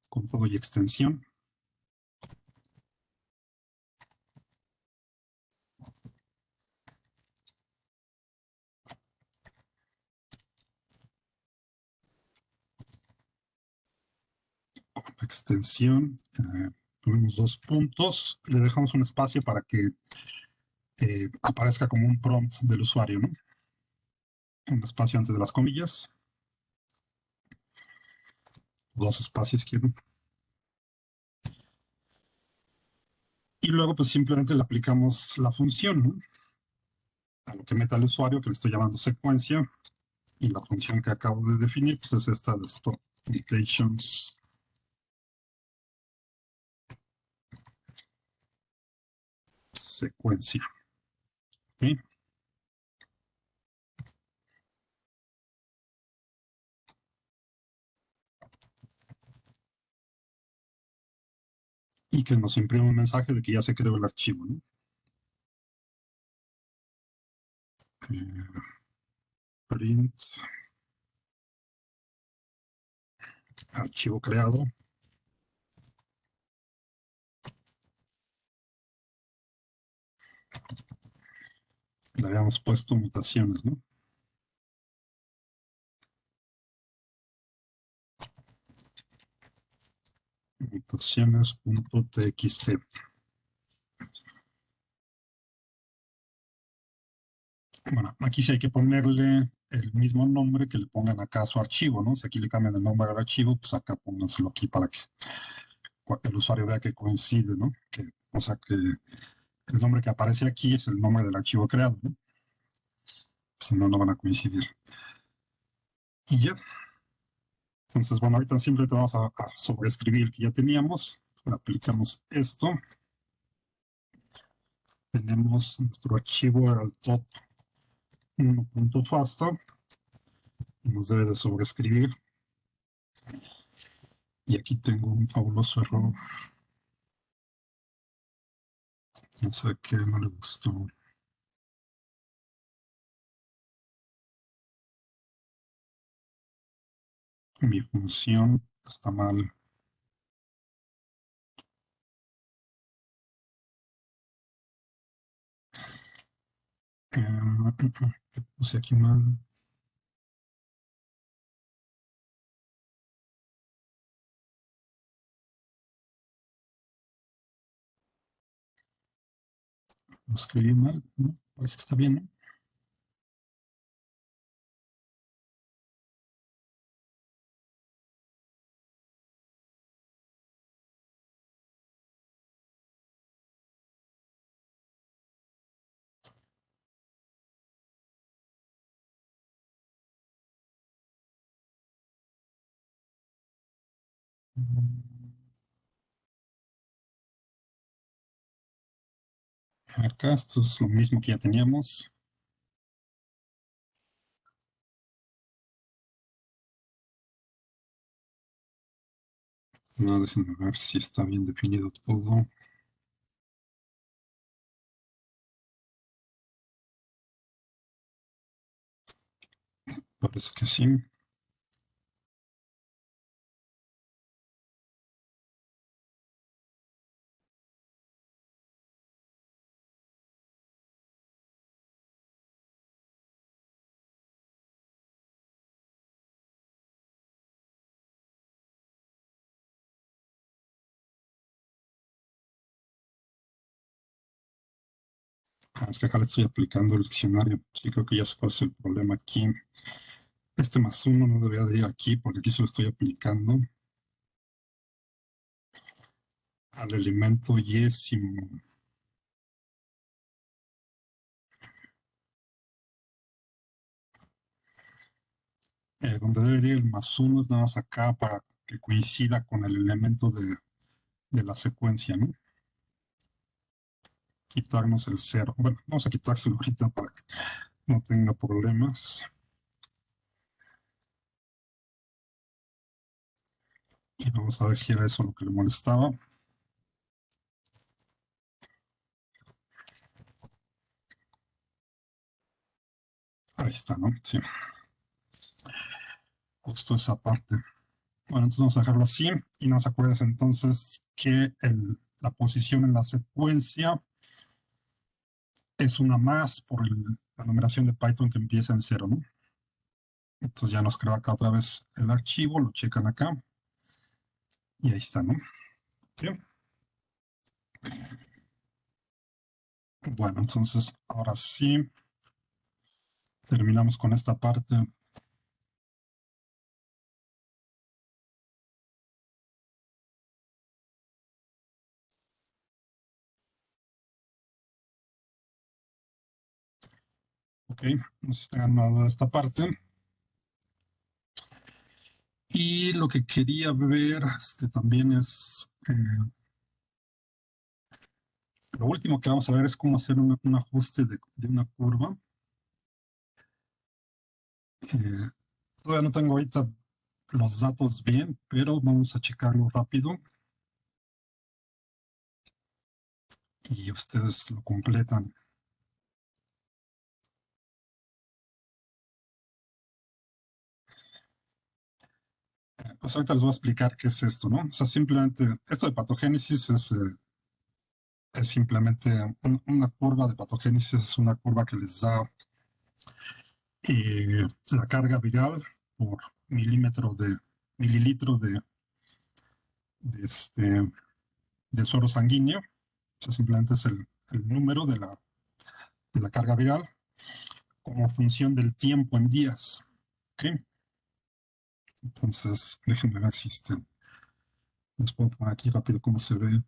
con todo y extensión. Extensión, ponemos 2 puntos y le dejamos un espacio para que aparezca como un prompt del usuario, ¿no? Un espacio antes de las comillas. 2 espacios quiero. Y luego pues simplemente le aplicamos la función, ¿no? A lo que meta el usuario, que le estoy llamando secuencia, y la función que acabo de definir pues es esta de stop mutations secuencia. ¿Okay? Y que nos imprime un mensaje de que ya se creó el archivo, ¿no? Print archivo creado. Le habíamos puesto mutaciones, ¿no? Mutaciones.txt. Bueno, aquí sí hay que ponerle el mismo nombre que le pongan acá a su archivo, ¿no? Si aquí le cambian el nombre al archivo, pues acá pónganselo aquí para que el usuario vea que coincide, ¿no? O sea, que el nombre que aparece aquí es el nombre del archivo creado, ¿no? Si no, no van a coincidir. Y ya. Entonces, bueno, ahorita simplemente vamos a sobreescribir que ya teníamos. Aplicamos esto. Tenemos nuestro archivo al top 1.fasta. Nos debe de sobreescribir. Y aquí tengo un fabuloso error. Quién sabe qué no le gustó. Mi función está mal. Puse aquí mal. Lo escribí mal, ¿no? Parece que está bien, ¿no? Acá esto es lo mismo que ya teníamos. No, déjenme ver si está bien definido todo. Parece que sí. Es que acá le estoy aplicando el diccionario. Sí, creo que ya sé cuál es el problema aquí. Este +1 no debería de ir aquí porque aquí se lo estoy aplicando al elemento yésimo. Donde debe de ir el +1 es nada más acá para que coincida con el elemento de la secuencia, ¿no? Quitarnos el 0. Bueno, vamos a quitárselo ahorita para que no tenga problemas. Y vamos a ver si era eso lo que le molestaba. Ahí está, ¿no? Sí, justo esa parte. Bueno, entonces vamos a dejarlo así y nos acuerdas entonces que la posición en la secuencia es una más por la numeración de Python que empieza en 0, ¿no? Entonces ya nos creó acá otra vez el archivo, lo checan acá y ahí está, ¿no? Bien. Bueno, entonces ahora sí terminamos con esta parte. Ok, no sé si tengan nada de esta parte. Y lo que quería ver también es, lo último que vamos a ver es cómo hacer un ajuste de una curva. Todavía no tengo ahorita los datos bien, pero vamos a checarlo rápido y ustedes lo completan. Pues ahorita les voy a explicar qué es esto, ¿no? O sea, simplemente, esto de patogénesis es simplemente una curva de patogénesis, es una curva que les da la carga viral por mililitro de, de suero sanguíneo. O sea, simplemente es el número de la carga viral como función del tiempo en días. ¿Ok? Entonces, déjenme ver si les puedo poner aquí rápido cómo se ve.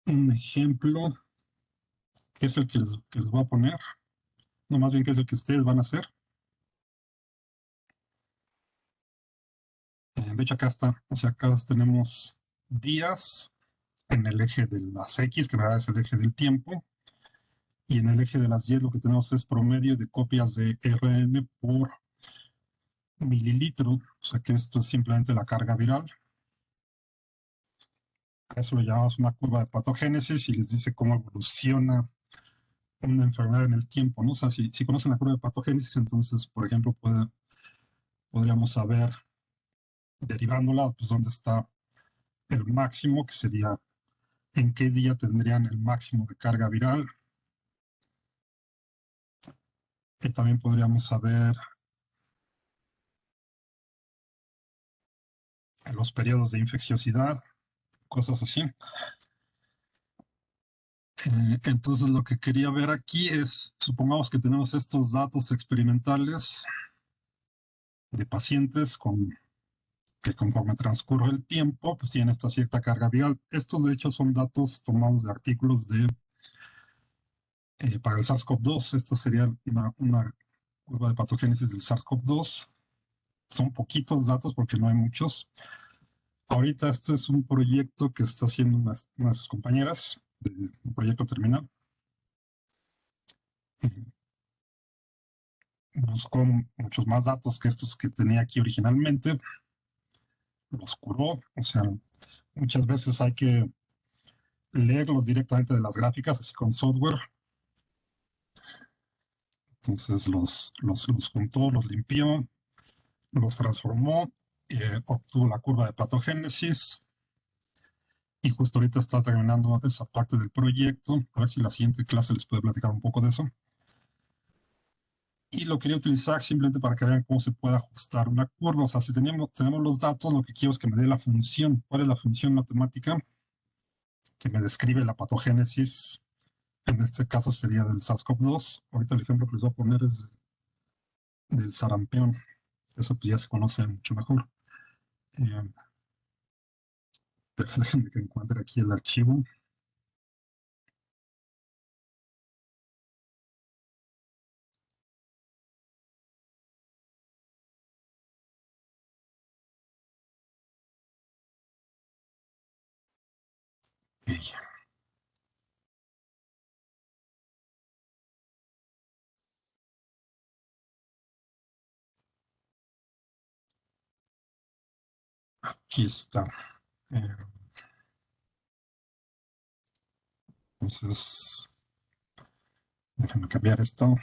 Un ejemplo, que es el que les voy a poner, no más bien que es el que ustedes van a hacer. De hecho, acá está, o sea, acá tenemos días en el eje de las X, que en realidad es el eje del tiempo, y en el eje de las Y lo que tenemos es promedio de copias de RN por mililitro, o sea que esto es simplemente la carga viral. A eso lo llamamos una curva de patogénesis y les dice cómo evoluciona una enfermedad en el tiempo, ¿no? O sea, si conocen la curva de patogénesis, entonces, por ejemplo, podríamos saber, derivándola, pues dónde está el máximo, que sería en qué día tendrían el máximo de carga viral. Y también podríamos saber los periodos de infecciosidad, cosas así. Entonces lo que quería ver aquí es, supongamos que tenemos estos datos experimentales de pacientes que conforme transcurre el tiempo, pues tienen esta cierta carga viral. Estos de hecho son datos tomados de artículos para el SARS-CoV-2. Esto sería una curva de patogénesis del SARS-CoV-2. Son poquitos datos porque no hay muchos. Ahorita este es un proyecto que está haciendo una de sus compañeras, un proyecto terminal. Buscó muchos más datos que estos que tenía aquí originalmente, los curó, o sea, muchas veces hay que leerlos directamente de las gráficas, así con software. Entonces los juntó, los limpió, los transformó, obtuvo la curva de patogénesis y justo ahorita está terminando esa parte del proyecto. A ver si la siguiente clase les puede platicar un poco de eso. Y lo quería utilizar simplemente para que vean cómo se puede ajustar una curva. O sea, si tenemos los datos, lo que quiero es que me dé la función. ¿Cuál es la función matemática que me describe la patogénesis? En este caso sería del SARS-CoV-2. Ahorita el ejemplo que les voy a poner es del sarampión. Eso pues ya se conoce mucho mejor. Déjenme que encuentre aquí el archivo. Okay. Aquí está. Entonces, déjenme cambiar esto.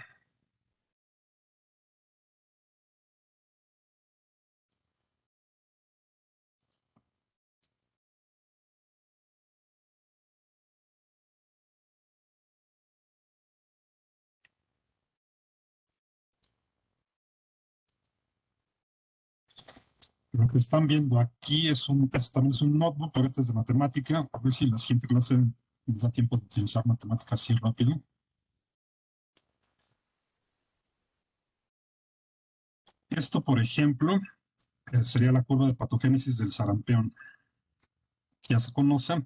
Lo que están viendo aquí también es un notebook, pero este es de matemática. A ver si la siguiente clase nos da tiempo de utilizar matemática así rápido. Esto, por ejemplo, sería la curva de patogénesis del sarampión, que ya se conoce.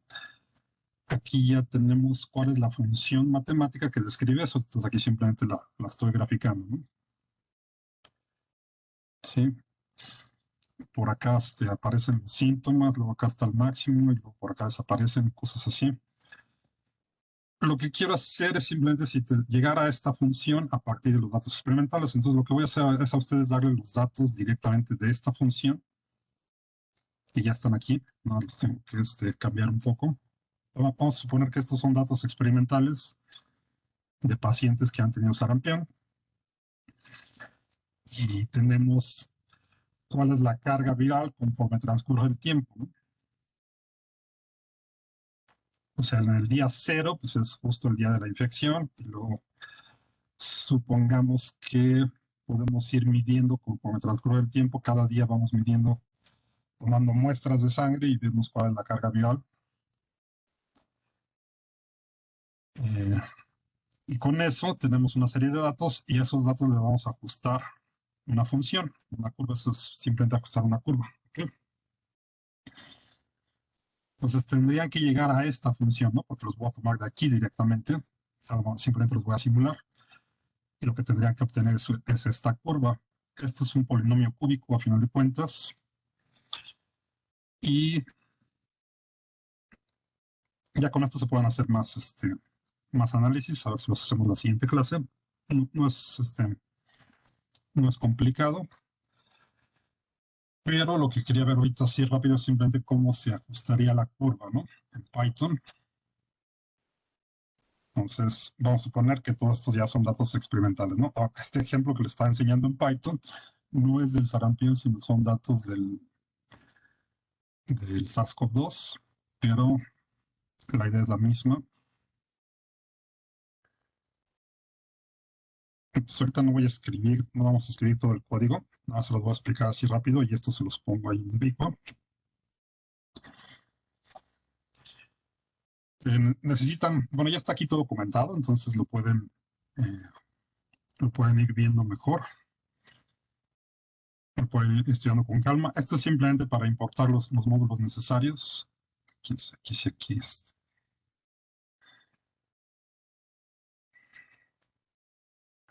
Aquí ya tenemos cuál es la función matemática que describe eso. Entonces aquí simplemente la estoy graficando, ¿no? Sí. Por acá aparecen los síntomas, luego acá está el máximo y luego por acá desaparecen, cosas así. Lo que quiero hacer es simplemente llegar a esta función a partir de los datos experimentales. Entonces lo que voy a hacer es a ustedes darle los datos directamente de esta función, que ya están aquí. No los tengo que cambiar un poco. Vamos a suponer que estos son datos experimentales de pacientes que han tenido sarampión. Y tenemos cuál es la carga viral conforme transcurre el tiempo, ¿no? O sea, en el día cero, pues es justo el día de la infección. Y luego supongamos que podemos ir midiendo conforme transcurre el tiempo. Cada día vamos midiendo, tomando muestras de sangre y vemos cuál es la carga viral. Y con eso tenemos una serie de datos y a esos datos le vamos a ajustar una función. Una curva, eso es simplemente ajustar una curva. ¿Okay? Entonces tendrían que llegar a esta función, ¿no? Porque los voy a tomar de aquí directamente. Simplemente los voy a simular. Y lo que tendrían que obtener es esta curva. Esto es un polinomio cúbico a final de cuentas. Y ya con esto se pueden hacer más análisis. A ver si los hacemos la siguiente clase. No es complicado. Pero lo que quería ver ahorita así rápido es simplemente cómo se ajustaría la curva, ¿no? En Python. Entonces, vamos a suponer que todos estos ya son datos experimentales, ¿no? Este ejemplo que les estaba enseñando en Python no es del sarampión, sino son datos del SARS-CoV-2, pero la idea es la misma. Entonces ahorita no voy a escribir, no vamos a escribir todo el código, nada más se los voy a explicar así rápido y esto se los pongo ahí en el Big. Necesitan, bueno, ya está aquí todo documentado, entonces eh, lo pueden ir viendo mejor, lo pueden ir estudiando con calma. Esto es simplemente para importar los módulos necesarios. Aquí está.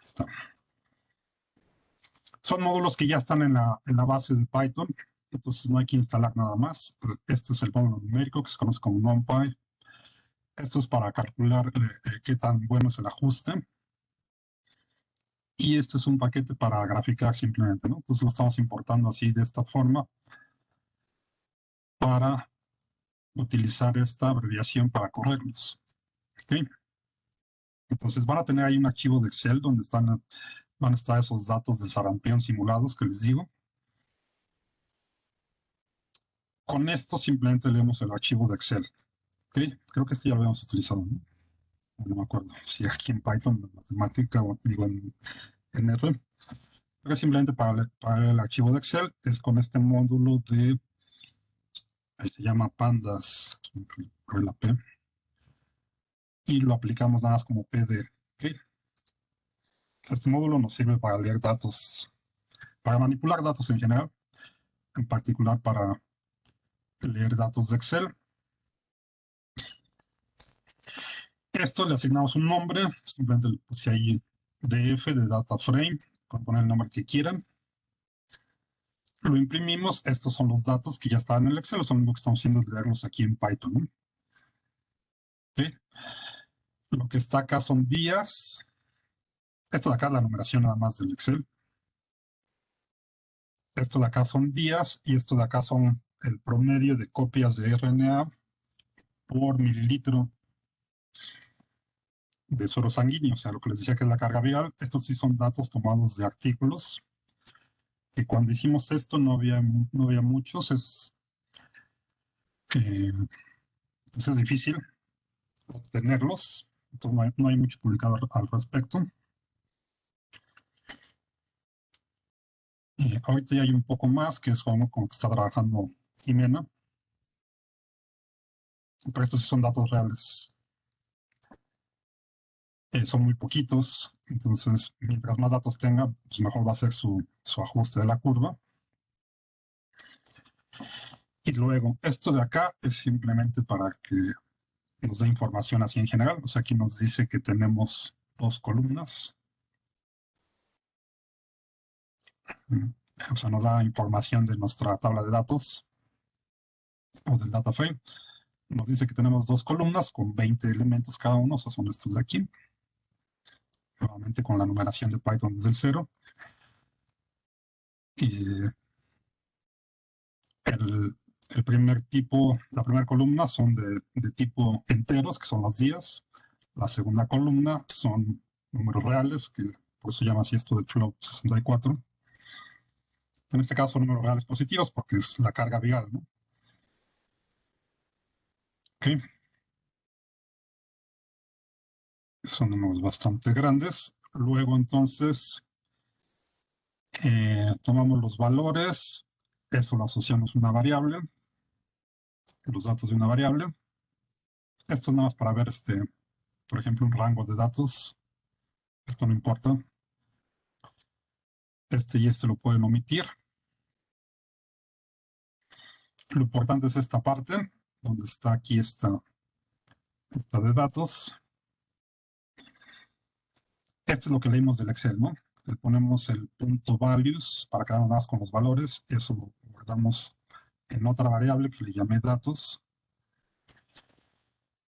Está. Son módulos que ya están en la base de Python, entonces no hay que instalar nada más. Este es el módulo numérico que se conoce como NumPy. Esto es para calcular qué tan bueno es el ajuste. Y este es un paquete para graficar simplemente, ¿no? Entonces lo estamos importando así de esta forma para utilizar esta abreviación para correrlos. ¿Okay? Entonces van a tener ahí un archivo de Excel donde van a estar esos datos del sarampión simulados que les digo. Con esto simplemente leemos el archivo de Excel. ¿Okay? Creo que este ya lo habíamos utilizado, ¿no? No me acuerdo si aquí en Python, en matemática o digo en R. Creo que simplemente para el archivo de Excel es con este módulo se llama pandas, la P, y lo aplicamos nada más como PD. ¿Okay? Este módulo nos sirve para leer datos, para manipular datos en general, en particular para leer datos de Excel. Esto le asignamos un nombre, simplemente le puse ahí DF de data frame, con poner el nombre que quieran. Lo imprimimos, estos son los datos que ya estaban en el Excel, lo único que estamos haciendo es leerlos aquí en Python, ¿no? ¿Okay? Lo que está acá son días. Esto de acá es la numeración nada más del Excel. Esto de acá son días y esto de acá son el promedio de copias de RNA por mililitro de suero sanguíneo, o sea, lo que les decía que es la carga viral. Estos sí son datos tomados de artículos, que cuando hicimos esto no había muchos, pues es difícil obtenerlos, entonces no hay mucho publicado al respecto. Ahorita ya hay un poco más, que es como que está trabajando Jimena, pero estos sí son datos reales. Son muy poquitos, entonces mientras más datos tenga, pues mejor va a ser su ajuste de la curva. Y luego, esto de acá es simplemente para que nos dé información así en general. O sea, aquí nos dice que tenemos 2 columnas. O sea, nos da información de nuestra tabla de datos o del data frame. Nos dice que tenemos 2 columnas con 20 elementos cada uno, o sea, son estos de aquí. Nuevamente con la numeración de Python desde el 0. Y el primer tipo, la primera columna son de tipo enteros, que son los días. La segunda columna son números reales, que por eso se llama así esto de float 64. En este caso son números reales positivos porque es la carga viral, ¿no? Ok. Son números bastante grandes. Luego entonces tomamos los valores, eso lo asociamos a una variable, los datos de una variable. Esto es nada más para ver, por ejemplo, un rango de datos. Esto no importa. Este y este lo pueden omitir. Lo importante es esta parte, donde está aquí esta de datos. Esto es lo que leímos del Excel, ¿no? Le ponemos el punto values para quedarnos más con los valores. Eso lo guardamos en otra variable que le llamé datos.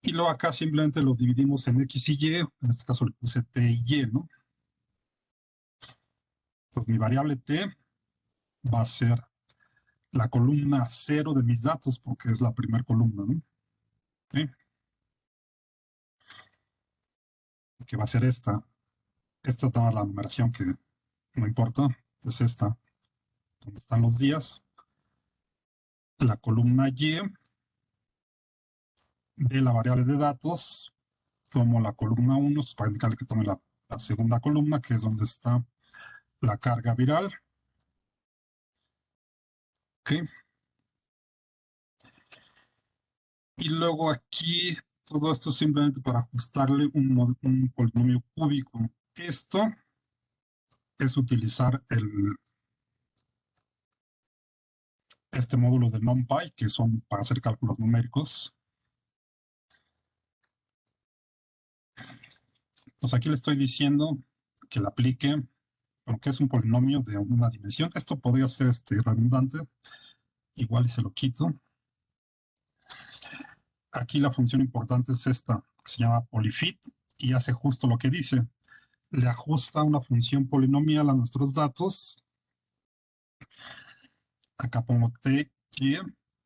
Y luego acá simplemente lo dividimos en X y Y. En este caso le puse T y Y, ¿no? Pues mi variable T va a ser la columna 0 de mis datos porque es la primera columna, ¿no? ¿Sí? Que va a ser esta. Esta es nada más la numeración que no importa. Es esta. donde están los días, la columna Y de la variable de datos, tomo la columna 1 para indicarle que tome la segunda columna, que es donde está la carga viral. ¿Ok? Y luego aquí, todo esto es simplemente para ajustarle un polinomio cúbico. Esto es utilizar este módulo de NumPy, que son para hacer cálculos numéricos. Entonces aquí le estoy diciendo que le aplique, porque es un polinomio de una dimensión. Esto podría ser redundante, igual y se lo quito. Aquí la función importante es esta, que se llama polyfit, y hace justo lo que dice. Le ajusta una función polinomial a nuestros datos. Acá pongo t, y,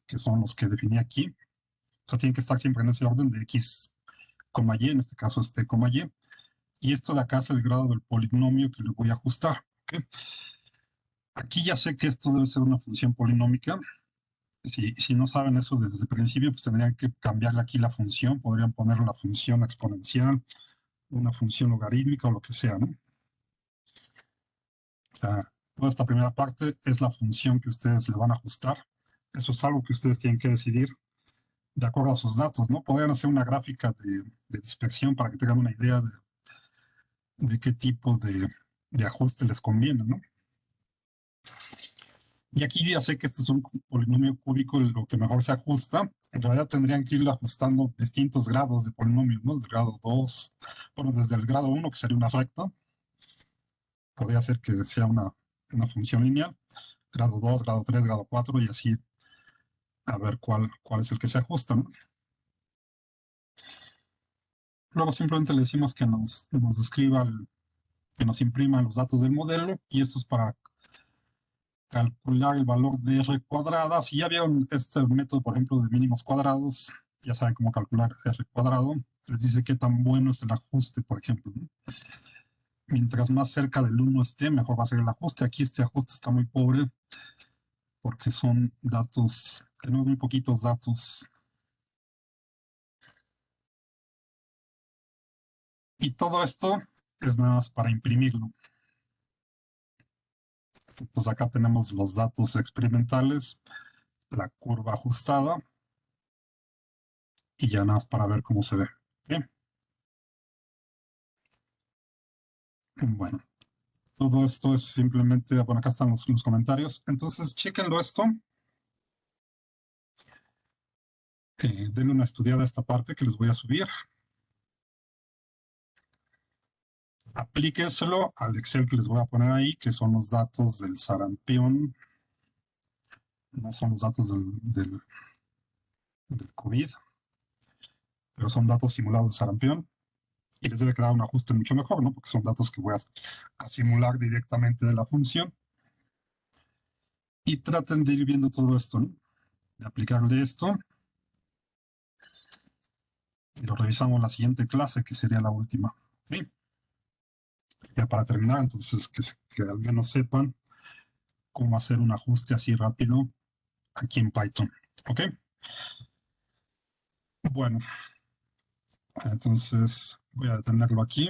que son los que definí aquí. O sea, tienen que estar siempre en ese orden de x, y, en este caso es t, y. Y esto de acá es el grado del polinomio que le voy a ajustar. ¿Okay? Aquí ya sé que esto debe ser una función polinómica. Si no saben eso desde el principio, pues tendrían que cambiarle aquí la función. Podrían poner la función exponencial, una función logarítmica o lo que sea, ¿no? O sea, toda esta primera parte es la función que ustedes le van a ajustar. Eso es algo que ustedes tienen que decidir de acuerdo a sus datos, ¿no? Podrían hacer una gráfica de dispersión para que tengan una idea de qué tipo de ajuste les conviene, ¿no? Y aquí ya sé que este es un polinomio cúbico, lo que mejor se ajusta. En realidad tendrían que ir ajustando distintos grados de polinomio, ¿no? Del grado 2, bueno, desde el grado 1, que sería una recta, podría ser que sea una función lineal, grado 2, grado 3, grado 4, y así a ver cuál es el que se ajusta, ¿no? Luego simplemente le decimos que nos describa, que nos imprima los datos del modelo, y esto es para calcular el valor de R cuadrada. Si ya vieron este método, por ejemplo, de mínimos cuadrados, ya saben cómo calcular R cuadrado. Les dice qué tan bueno es el ajuste, por ejemplo, ¿no? Mientras más cerca del 1 esté, mejor va a ser el ajuste. Aquí este ajuste está muy pobre porque son datos, tenemos muy poquitos datos. Y todo esto es nada más para imprimirlo. Pues acá tenemos los datos experimentales, la curva ajustada, y ya nada más para ver cómo se ve. Bien. Bueno, todo esto es simplemente, bueno, acá están los comentarios. Entonces, chéquenlo esto. Denle una estudiada a esta parte que les voy a subir. Aplíquenselo al Excel que les voy a poner ahí, que son los datos del sarampión. No son los datos del COVID, pero son datos simulados de sarampión. Y les debe quedar un ajuste mucho mejor, ¿no? Porque son datos que voy a simular directamente de la función. Y traten de ir viendo todo esto, ¿no? De aplicarle esto. Y lo revisamos en la siguiente clase, que sería la última. ¿Sí? Ya para terminar, entonces que al menos sepan cómo hacer un ajuste así rápido aquí en Python. ¿Ok? Bueno, entonces voy a detenerlo aquí.